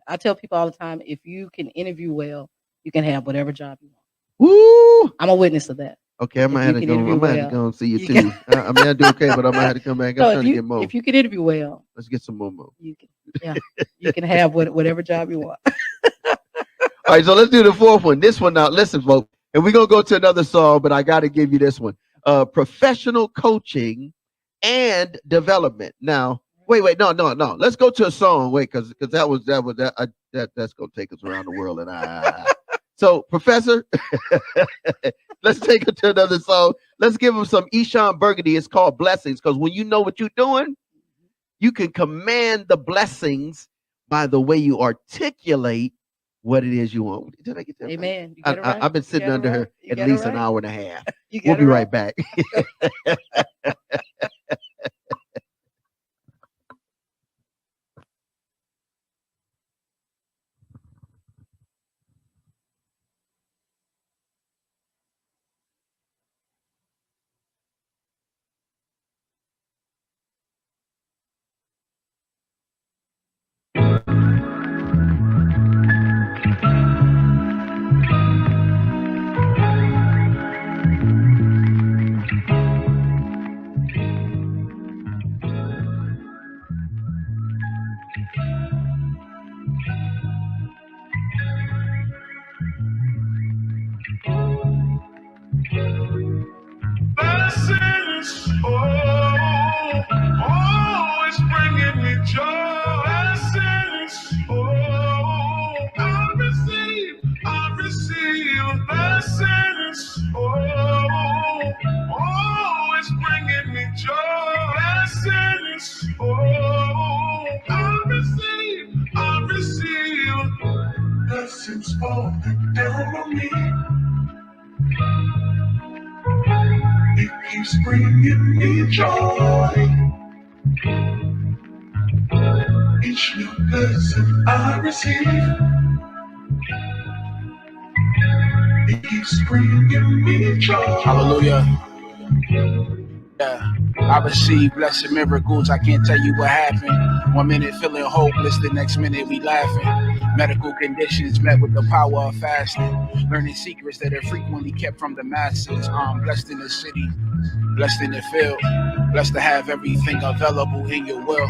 I tell people all the time, if you can interview well, you can have whatever job you want. Woo! I'm a witness of that. Okay, I might have to go and see you too. I do okay, but I might have to come back. I'm trying to get more. If you can interview well, let's get some more. You can have whatever job you want. All right, so let's do the fourth one. This one now, listen, folks, and we're gonna go to another song, but I got to give you this one. Professional coaching and development. Now, wait, no. Let's go to a song. Wait, because that's gonna take us around the world. And so, Professor, let's take it to another song. Let's give him some Eshawn Burgundy. It's called Blessings, because when you know what you're doing, you can command the blessings by the way you articulate what it is you want. Did I get that? Amen. Right? I've been sitting under her at least an hour and a half. We'll be right back. Blessings, it's bringing me joy. Blessings, I receive blessings. It's bringing me joy. Blessings, I receive blessings falling down on me. It keeps bringing me joy. Each new blessing I receive, it keeps bringing me joy. Hallelujah. Yeah. I receive blessed miracles. I can't tell you what happened. 1 minute feeling hopeless, the next minute we laughing. Medical conditions met with the power of fasting. Learning secrets that are frequently kept from the masses. I'm blessed in the city, blessed in the field. Blessed to have everything available in your will.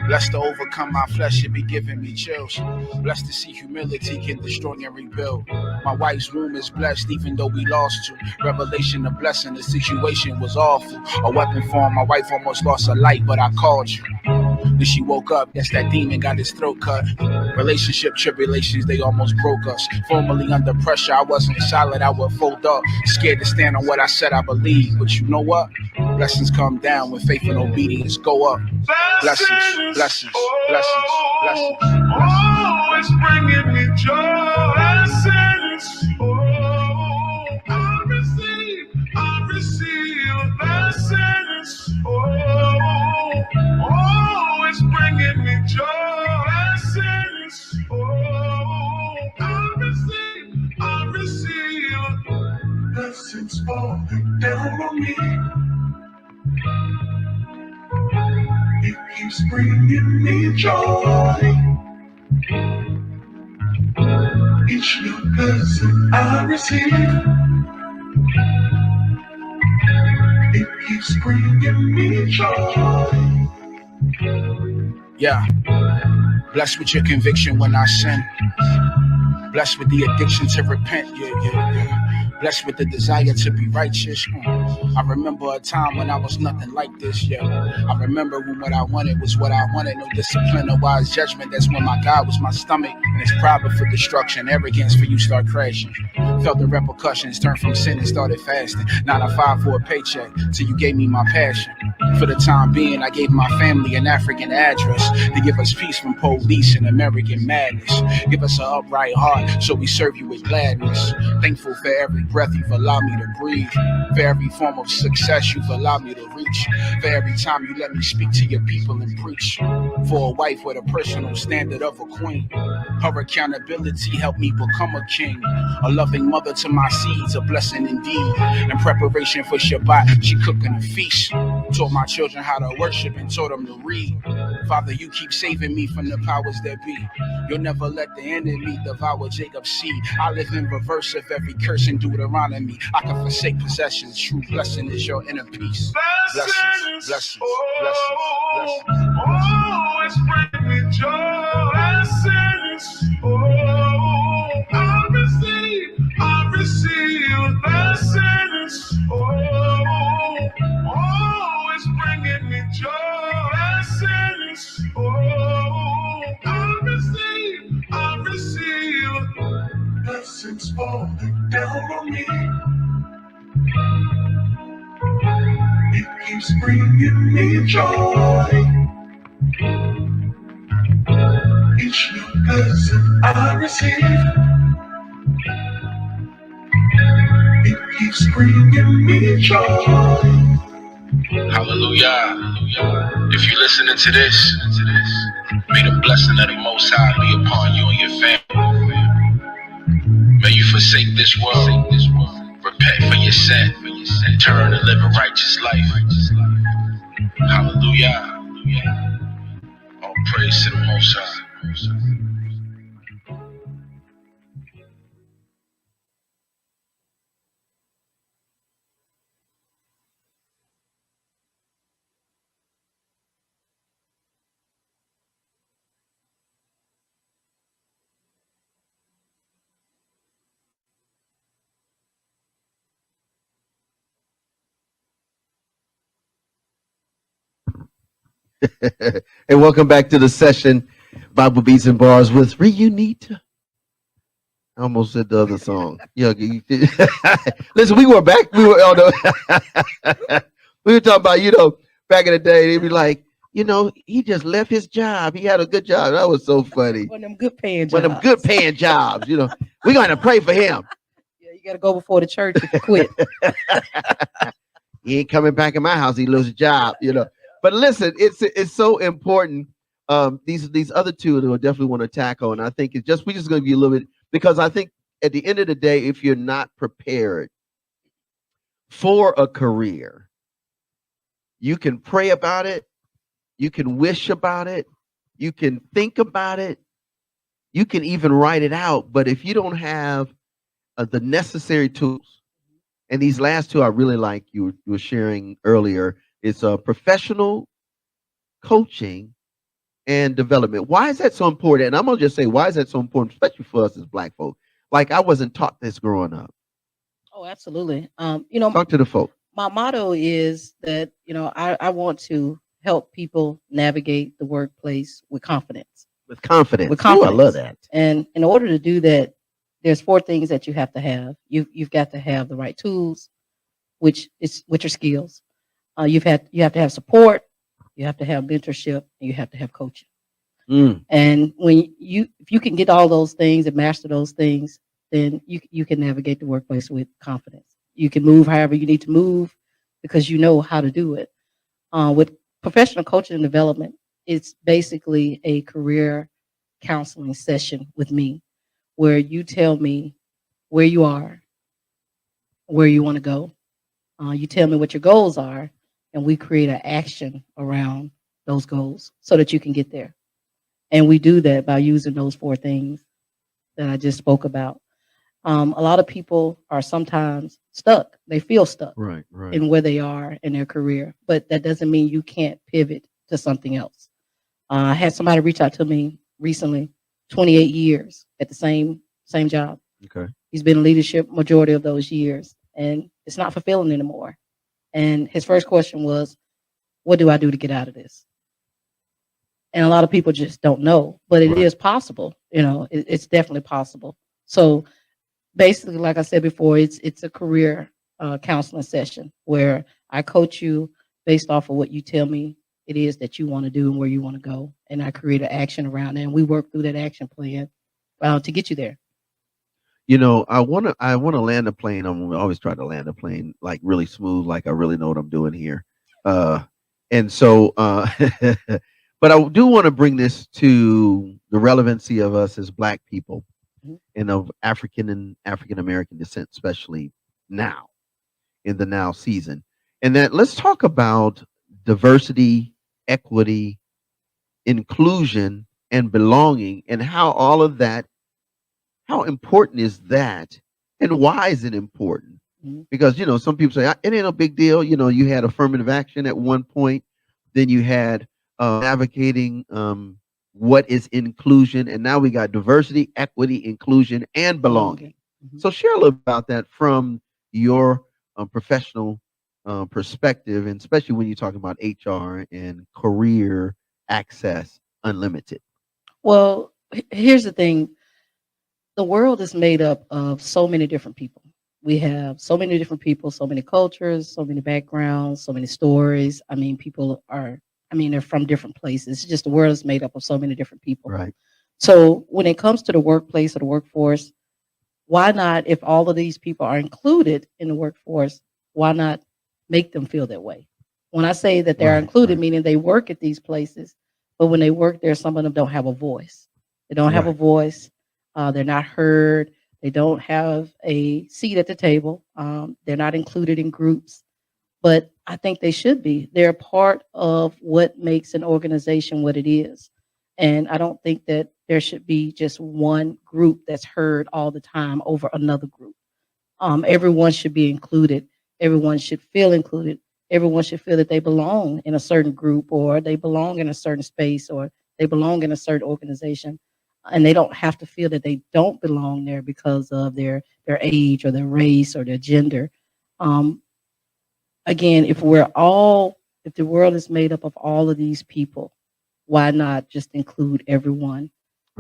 Blessed to overcome my flesh, it be giving me chills. Blessed to see humility can destroy and rebuild. My wife's womb is blessed even though we lost you. Revelation of blessing, the situation was awful. A weapon form, my wife almost lost her light, but I called you. Then she woke up, guess that demon got his throat cut. Relationship tribulations, they almost broke us. Formerly under pressure, I wasn't solid, I would fold up. Scared to stand on what I said I believe. But you know what? Blessings come down when faith and obedience go up. Blessings, blessings, blessings, blessings. It's bringing me joy. Blessings, I receive blessings. It's bringing me joy. Blessings, I receive blessings falling down on me. It keeps bringing me joy. Each new blessing I receive, it keeps bringing me joy. Yeah. Blessed with your conviction when I sin. Blessed with the addiction to repent. Yeah. Blessed with the desire to be righteous. I remember a time when I was nothing like this, yeah. I remember when what I wanted was what I wanted. No discipline, no wise judgment. That's when my God was my stomach. And it's pride for destruction, arrogance for you start crashing. Felt the repercussions, turned from sin and started fasting. 9 to 5 for a paycheck, till you gave me my passion. For the time being, I gave my family an African address to give us peace from police and American madness. Give us an upright heart so we serve you with gladness. Thankful for every breath you've allowed me to breathe. For every form of success you've allowed me to reach. For every time you let me speak to your people and preach. For a wife with a personal standard of a queen. Her accountability helped me become a king. A loving mother to my seeds, a blessing indeed. In preparation for Shabbat, she cooking a feast. Taught my children how to worship and taught them to read. Father, you keep saving me from the powers that be. You'll never let the enemy devour Jacob's seed. I live in reverse of every curse in Deuteronomy. I can forsake possessions. True blessing is your inner peace. Blessings, blessings, blessings, blessings. It's bringing me joy. Blessings, I receive blessings. It's bringing me falling down on me. It keeps bringing me joy. Each new blessing I receive, it keeps bringing me joy. Hallelujah. If you're listening to this, may the blessing of the Most High be upon you and your family. May you forsake this world, repent for your sin, and turn and live a righteous life. Hallelujah. All praise to the Most High. Hey, welcome back to the session, Bible Beats and Bars with Riunita. I almost said the other song. Yeah, listen, we were back. We were we were talking about, back in the day. They'd be like, he just left his job. He had a good job. That was so funny. One of them good paying jobs. One of them good paying jobs. We're going to pray for him. Yeah, you got to go before the church if you quit. He ain't coming back in my house. He loses his job. But listen, it's so important. These other two that I definitely want to tackle, and I think we just going to be a little bit, because I think at the end of the day, if you're not prepared for a career, you can pray about it, you can wish about it, you can think about it, you can even write it out. But if you don't have the necessary tools, and these last two I really like you were sharing earlier, it's professional coaching and development. Why is that so important? And I'm gonna just say, why is that so important, especially for us as Black folk? Like, I wasn't taught this growing up. Oh, absolutely. Talk to the folk. My motto is that I want to help people navigate the workplace with confidence. With confidence. With confidence. Ooh, I love that. And in order to do that, there's 4 things that you have to have. You've got to have the right tools, which are skills. You have to have support. You have to have mentorship, and you have to have coaching. And if you can get all those things and master those things, then you can navigate the workplace with confidence. You can move however you need to move because you know how to do it. With professional coaching and development, it's basically a career counseling session with me, where you tell me where you are, where you want to go. You tell me what your goals are, and we create an action around those goals so that you can get there. And we do that by using those 4 things that I just spoke about. A lot of people are sometimes stuck. They feel stuck right. in where they are in their career, but that doesn't mean you can't pivot to something else. I had somebody reach out to me recently, 28 years at the same job. Okay. He's been in leadership majority of those years, and it's not fulfilling anymore. And his first question was, what do I do to get out of this? And a lot of people just don't know, but it is possible. It's definitely possible. So basically, like I said before, it's a career counseling session where I coach you based off of what you tell me it is that you want to do and where you want to go. And I create an action around it, and we work through that action plan to get you there. I want to land a plane. I'm always try to land a plane like really smooth, like I really know what I'm doing here. And so, but I do want to bring this to the relevancy of us as Black people and of African and African American descent, especially now in the now season. And that let's talk about diversity, equity, inclusion, and belonging, and how all of that, how important is that, and why is it important? Because some people say it ain't no big deal. You had affirmative action at one point, then you had advocating what is inclusion, and now we got diversity, equity, inclusion, and belonging. So share a little about that from your professional perspective, and especially when you're talking about HR and career access unlimited. Well, here's the thing. The world is made up of so many different people. We have so many different people, so many cultures, so many backgrounds, so many stories. I mean, they're from different places. It's just the world is made up of so many different people. Right. So when it comes to the workplace or the workforce, why not, if all of these people are included in the workforce, why not make them feel that way? When I say that they're Right. included, Right. meaning they work at these places, but when they work there, some of them don't have a voice. They don't have a Right. voice. They're not heard. They don't have a seat at the table. They're not included in groups, but I think they should be. They're part of what makes an organization what it is. And I don't think that there should be just one group that's heard all the time over another group. Everyone should be included. Everyone should feel included. Everyone should feel that they belong in a certain group, or they belong in a certain space, or they belong in a certain organization. And they don't have to feel that they don't belong there because of their age or their race or their gender. Um, Again, if the world is made up of all of these people, why not just include everyone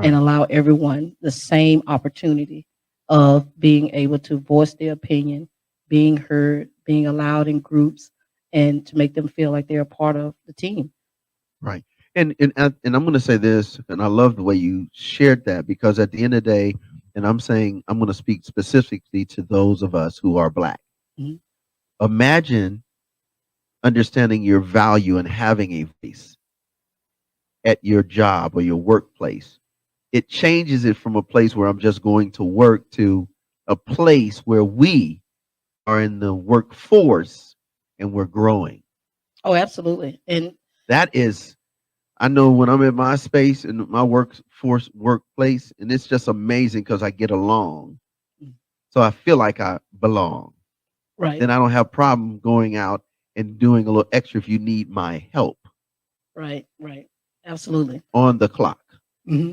and Right. allow everyone the same opportunity of being able to voice their opinion, being heard, being allowed in groups, and to make them feel like they're a part of the team. Right. And I'm going to say this, and I love the way you shared that, because at the end of the day, and I'm saying I'm going to speak specifically to those of us who are Black. Mhm. Imagine understanding your value and having a voice at your job or your workplace. It changes it from a place where I'm just going to work to a place where we are in the workforce and we're growing. Oh, absolutely. And That is, I know when I'm in my space in my workforce workplace, and it's just amazing because I get along. So I feel like I belong. right, Then I don't have problem going out and doing a little extra if you need my help right, absolutely. on the clock. hmm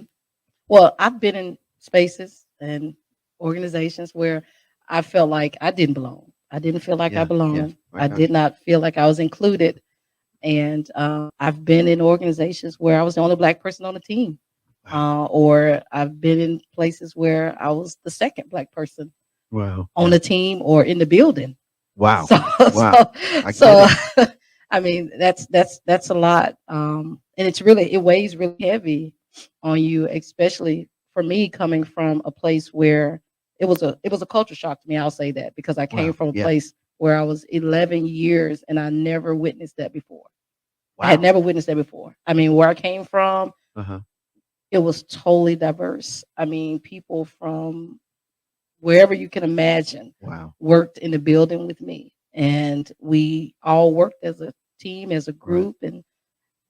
Well, I've been in spaces and organizations where I felt like I didn't belong. I didn't feel like I Yeah, yeah. belonged. I I got did you. not feel like I was included. And I've been in organizations where I was the only Black person on the team, Wow. or I've been in places where I was the second Black person Wow. on Yeah. the team or in the building. Wow. So, Wow. so, I get so, it. I mean, that's a lot, and it weighs really heavy on you, especially for me coming from a place where it was a culture shock to me. I'll say that because I came Wow. from a Yeah. place where I was 11 years and I never witnessed that before. I had Wow. never witnessed that before. I mean, where I came from, Uh-huh. it was totally diverse. I mean, people from wherever you can imagine Wow. worked in the building with me, and we all worked as a team, as a Right. group,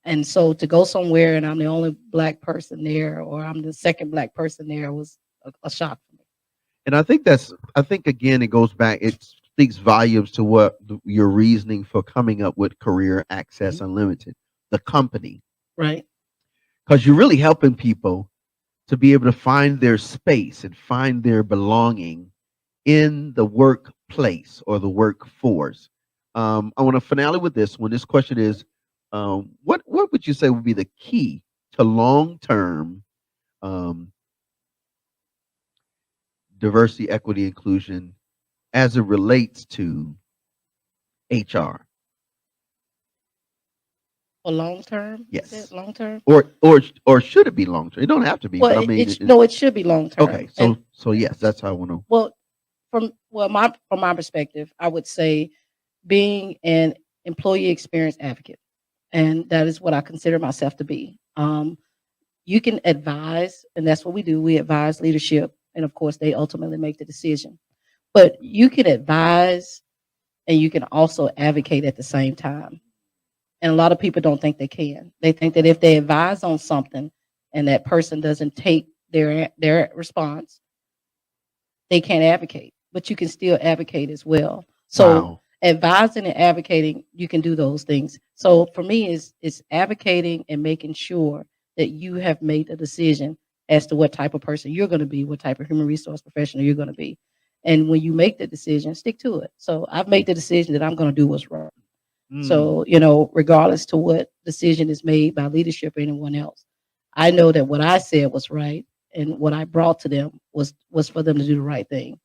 and so to go somewhere and I'm the only Black person there, or I'm the second Black person there, was a shock for me. And I think again, it goes back, it speaks volumes to what your reasoning for coming up with Career Access Mhm. Unlimited, the company, Right, because you're really helping people to be able to find their space and find their belonging in the workplace or the workforce. I want to finale with this one. This question is, what would you say would be the key to long term um, diversity, equity, inclusion as it relates to HR? for long term, you said Yes, long term. or should it be long term? It don't have to be, Well, but I mean, no, it should be long okay. term, and So yes, that's how I want to. well, from my perspective, I would say being an employee experience advocate, and that is what I consider myself to be. You can advise, and that's what we do. We advise leadership, and of course, they ultimately make the decision. But you can advise, and you can also advocate at the same time. And a lot of people don't think they can. They think that if they advise on something, and that person doesn't take their response, they can't advocate, but you can still advocate as well. So Wow. advising and advocating, you can do those things. So for me, is advocating and making sure that you have made a decision as to what type of person you're going to be, what type of human resource professional you're going to be. And when you make the decision, stick to it. So I've made the decision that I'm going to do what's right. Mm, So, regardless to what decision is made by leadership or anyone else, I know that what I said was right, and what I brought to them was for them to do the right thing.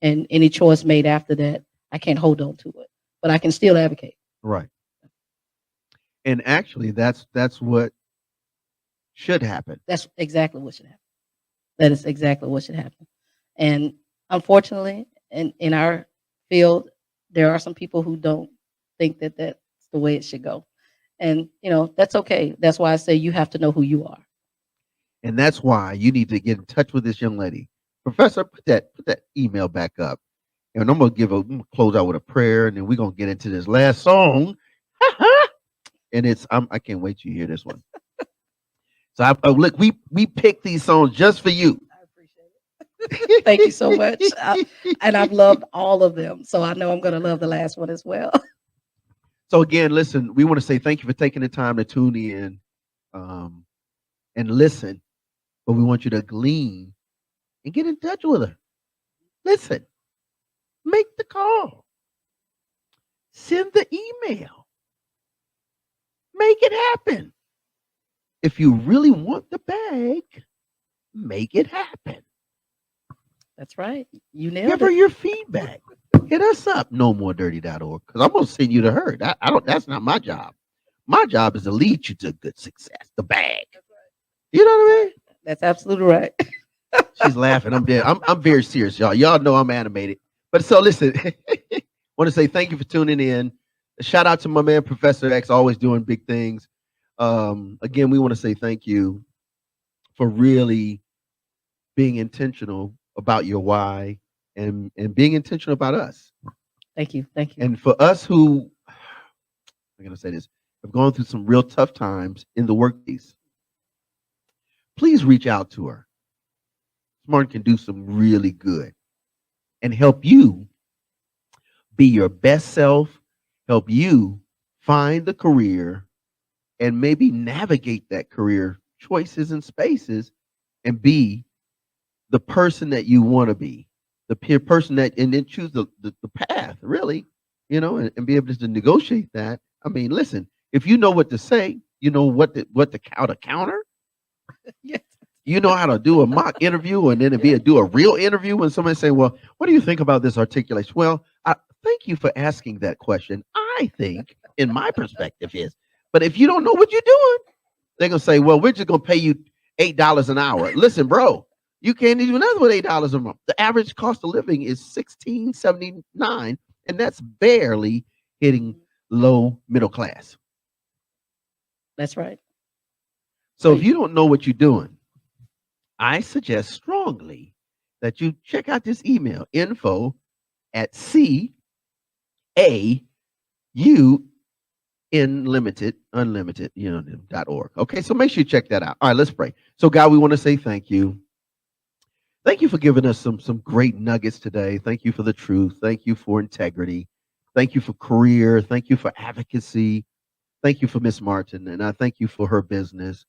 And any choice made after that, I can't hold on to it, but I can still advocate. Right. And actually, that's what should happen. That's exactly what should happen. That is exactly what should happen. And unfortunately, in our field, there are some people who don't think that that's the way it should go. And, that's okay. That's why I say you have to know who you are. And that's why you need to get in touch with this young lady. Professor, put that email back up. And I'm gonna close out with a prayer, and then we're gonna get into this last song. And I can't wait to hear this one. So look, we picked these songs just for you. I appreciate it. Thank you so much. And I've loved all of them. So I know I'm going to love the last one as well. So again, listen, we want to say thank you for taking the time to tune in and listen, but we want you to glean and get in touch with her. Listen, make the call, send the email, make it happen. If you really want the bag, make it happen. That's right. You Give nailed her it. your feedback. Hit us up, nomoredirty.org, because I'm gonna send you to her. I don't. That's not my job. My job is to lead you to good success. The bag. You know what I mean? That's absolutely right. She's laughing. I'm dead. I'm very serious, y'all. Y'all know I'm animated. But so listen, want to say thank you for tuning in. A shout out to my man Professor X, always doing big things. Again, we want to say thank you for really being intentional about your why and being intentional about us. Thank you. Thank you. And for us who, I'm going to say this, have gone through some real tough times in the workplace, please reach out to her. Smart can do some really good and help you be your best self, help you find the career and maybe navigate that career choices and spaces and be the person that you want to be, the peer person that, and then choose the path, really, and be able to negotiate that. I mean, listen, if you know what to say, you know how to counter. Yes. You know how to do a mock interview and then do a real interview when somebody say, well, what do you think about this articulation? Well, thank you for asking that question. I think, in my perspective, is, but if you don't know what you're doing, they're gonna say, well, we're just gonna pay you $8 an hour. Listen, bro, you can't do nothing with $8 a month. The average cost of living is $16.79, and that's barely hitting low middle class. That's right. So if you don't know what you're doing, I suggest strongly that you check out this email, info@CAUunlimited.org. Okay, so make sure you check that out. All right, let's pray. So, God, we want to say thank you. Thank you for giving us some great nuggets today. Thank you for the truth. Thank you for integrity. Thank you for career. Thank you for advocacy. Thank you for Miss Martin, and I thank you for her business,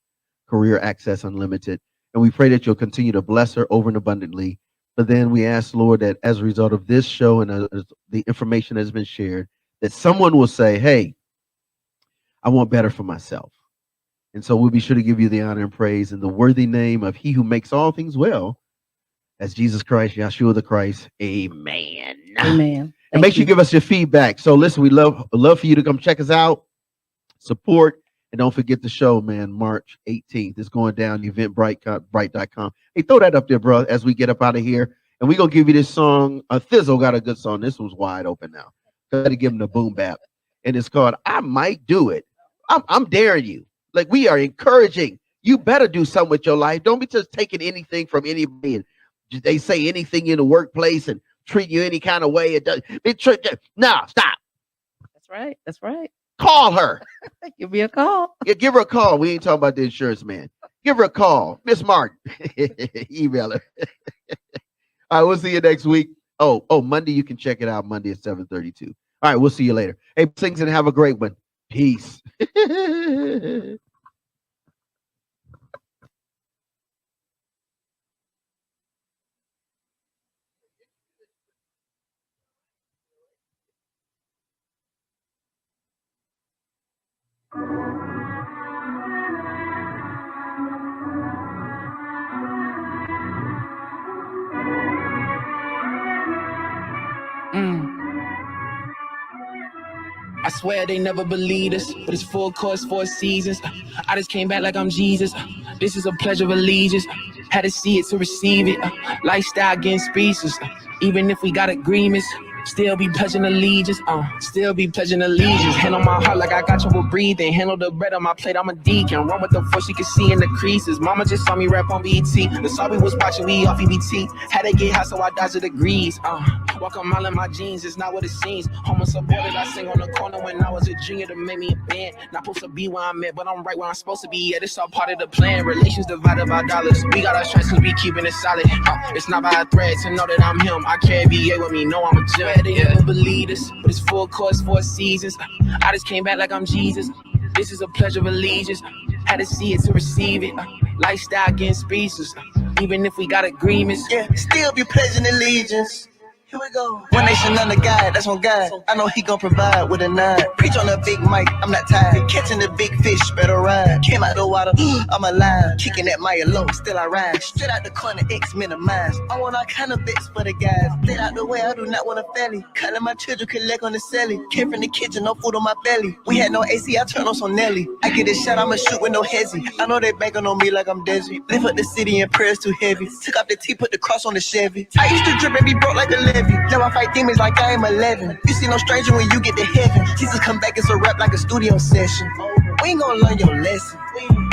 Career Access Unlimited. And we pray that you'll continue to bless her over and abundantly. But then we ask, Lord, that as a result of this show and the information that has been shared, that someone will say, hey, I want better for myself. And so we'll be sure to give you the honor and praise in the worthy name of he who makes all things well, as Jesus Christ, Yahshua the Christ. Amen. Amen. And make sure you give us your feedback. So listen, we love for you to come check us out, support, and don't forget the show, man. March 18th is going down, eventbrite.com. Hey, throw that up there, bro, as we get up out of here. And we're going to give you this song. Thizzle got a good song. This one's wide open now. Got to give him the boom bap. And it's called I Might Do It. I'm daring you. Like, we are encouraging. You better do something with your life. Don't be just taking anything from anybody. And they say anything in the workplace and treat you any kind of way. No, stop. That's right. That's right. Call her. Give me a call. Yeah, give her a call. We ain't talking about the insurance man. Give her a call. Miss Martin. Email her. All right, we'll see you next week. Oh, Monday, you can check it out. Monday at 7:32. All right, we'll see you later. Hey, sings and have a great one. Peace. I swear they never believed us, but it's full course, 4 seasons. I just came back like I'm Jesus. This is a pledge of allegiance. Had to see it to receive it. Lifestyle against species. Even if we got agreements, still be pledging allegiance. Still be pledging allegiance. Hand on my heart like I got trouble breathing. Handle the bread on my plate, I'm a deacon. Run with the force you can see in the creases. Mama just saw me rap on BET. That's all we was watching, we off EBT. Had to get high so I dodged the degrees. Walk a mile in my jeans, it's not what it seems. Homo supported, I sing on the corner when I was a junior to make me a band. Not supposed to be where I'm at, but I'm right where I'm supposed to be. Yeah, this all part of the plan. Relations divided by dollars. We got our strengths cause we keeping it solid. It's not by a thread to know that I'm him. I carry BA with me, know I'm a gem. They never believe this, but it's full course, 4 seasons. I just came back like I'm Jesus. This is a pledge of allegiance. Had to see it to receive it. Lifestyle against species. Even if we got agreements, yeah, still be pledging allegiance. Here we go. One nation under God, that's on God. I know he gon' provide with a 9. Preach on a big mic, I'm not tired. Catching the big fish, better ride. Came out the water, I'm alive. Kicking that Maya low, still I ride. Straight out the corner, X minimize. I want all kind of bits for the guys. Get out the way, I do not want a belly. Cutting my children, collect on the celly. Came from the kitchen, no food on my belly. We had no AC, I turned on some Nelly. I get a shot, I'ma shoot with no hezzy. I know they banking on me like I'm Desi. Lift up the city and prayers too heavy. Took off the T, put the cross on the Chevy. I used to drip and be broke like a levy. Now I fight demons like I am 11. You see no stranger when you get to heaven. Jesus come back, it's a rap like a studio session. We ain't gonna learn your lesson.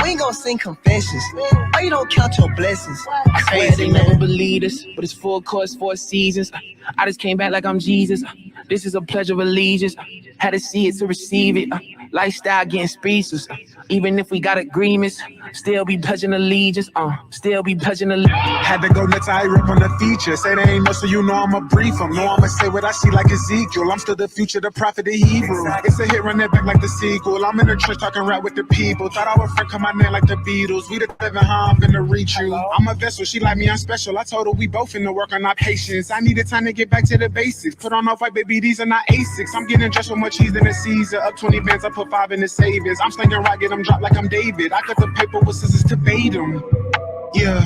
We ain't gonna sing confessions. Why you don't count your blessings? I swear they never believe us, but it's full course, 4 seasons. I just came back like I'm Jesus. This is a pledge of allegiance. Had to see it to receive it. Lifestyle against species. Even if we got agreements, still be pledging allegiance. Still be pledging allegiance. Had to go nuts, I rip on the feature. Say they ain't no, so you know I'ma brief them. Know I'ma say what I see like Ezekiel. I'm still the future, the prophet, the Hebrew. It's a hit, run it back like the sequel. I'm in the trench talking rap with the people. Thought I would friend come my name like the Beatles. We the 7, how I'm finna reach you. I'm a vessel, she like me, I'm special. I told her we both finna work on our patience. I needed time to get back to the basics. Put on off-white, baby, these are not Asics. I'm getting dressed with more cheese than a Caesar. Up 20 bands, I put 5 in the savings. I'm slinging rock, get them dropped like I'm David. I cut the paper with scissors to bait them. Yeah.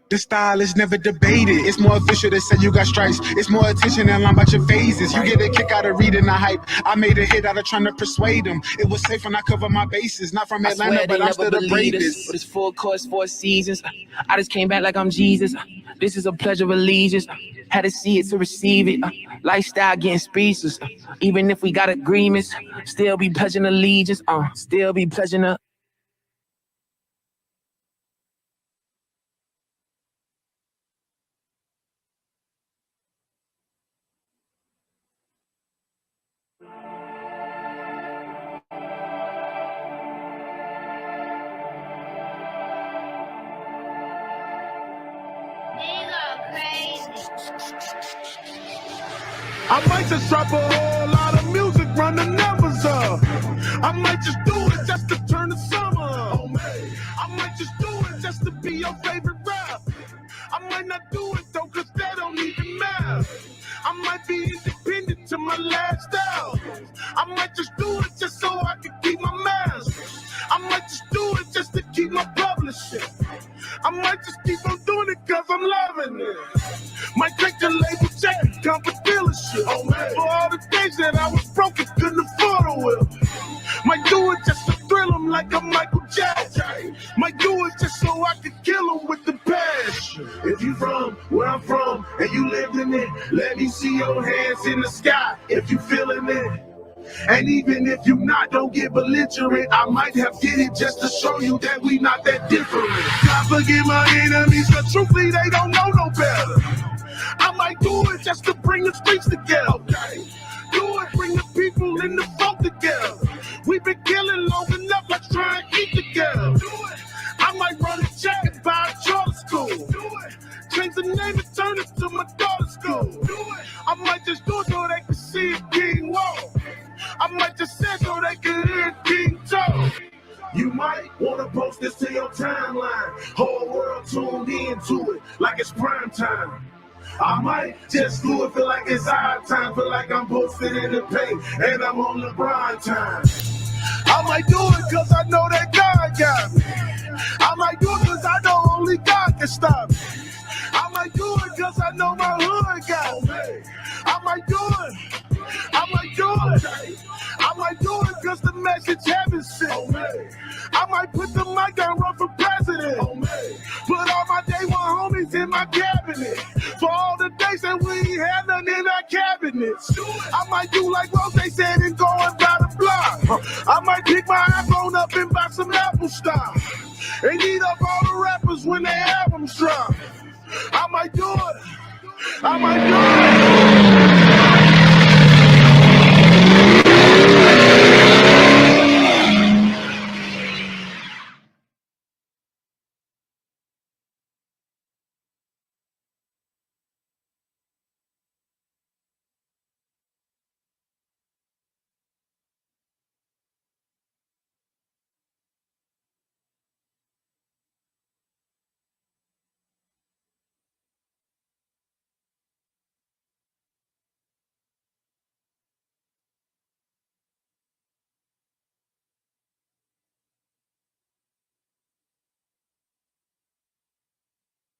The style is never debated. It's more official to say you got stripes. It's more attention than line about your phases. You get a kick out of reading the hype. I made a hit out of trying to persuade them. It was safe when I cover my bases. Not from Atlanta, but I'm still the bravest. But it's full course, 4 seasons. I just came back like I'm Jesus. This is a pledge of allegiance. Had to see it to receive it. Lifestyle against species. Even if we got agreements, still be pledging allegiance. Still be pledging a. I might just drop a whole lot of music, run the numbers up. I might just do it just to turn the summer up. I might just do it just to be your favorite rap. I might not do it though, cause that don't even matter. I might be independent to my last hour. I might just do it just so I can keep my mask. I might just do it just to keep my publishing. I might just keep on doing it cause I'm loving it. Might take the label check and come for dealership. For all the days that I was broke and couldn't afford a whip. Might do it just to thrill them like a Michael Jackson. Might do it just so I can kill them with the passion. If you from where I'm from and you lived in it, let me see your hands in the sky if you feeling it. And even if you not, don't get belligerent. I might have did it just to show you that we not that different. God forgive my enemies, but truthfully they don't know no better. I might do it just to bring the streets together. Do it, bring the people in the folk together. We've been killing long enough, let's try and eat together. I might run a check and buy a charter school. Change the name and turn it to my daughter's school. I might just do it so they can see a king walk. I might just say so they can hear King talk. You might want to post this to your timeline. Whole world tuned into it like it's prime time. I might just do it, feel like it's our time. Feel like I'm posted in the paint and I'm on LeBron time. I might do it because I know that God got me. I might do it because I know only God can stop me. I might do it because I know my hood got me. I might do it. I might do it. I blessing. I might put the mic down, run for president. Put all my day one homies in my cabinet. For all the days that we ain't had nothing in our cabinets. I might do like Rose said and go and buy the block. I might pick my iPhone up and buy some Apple stock. And eat up all the rappers when their albums drop. I might do it. I might do it.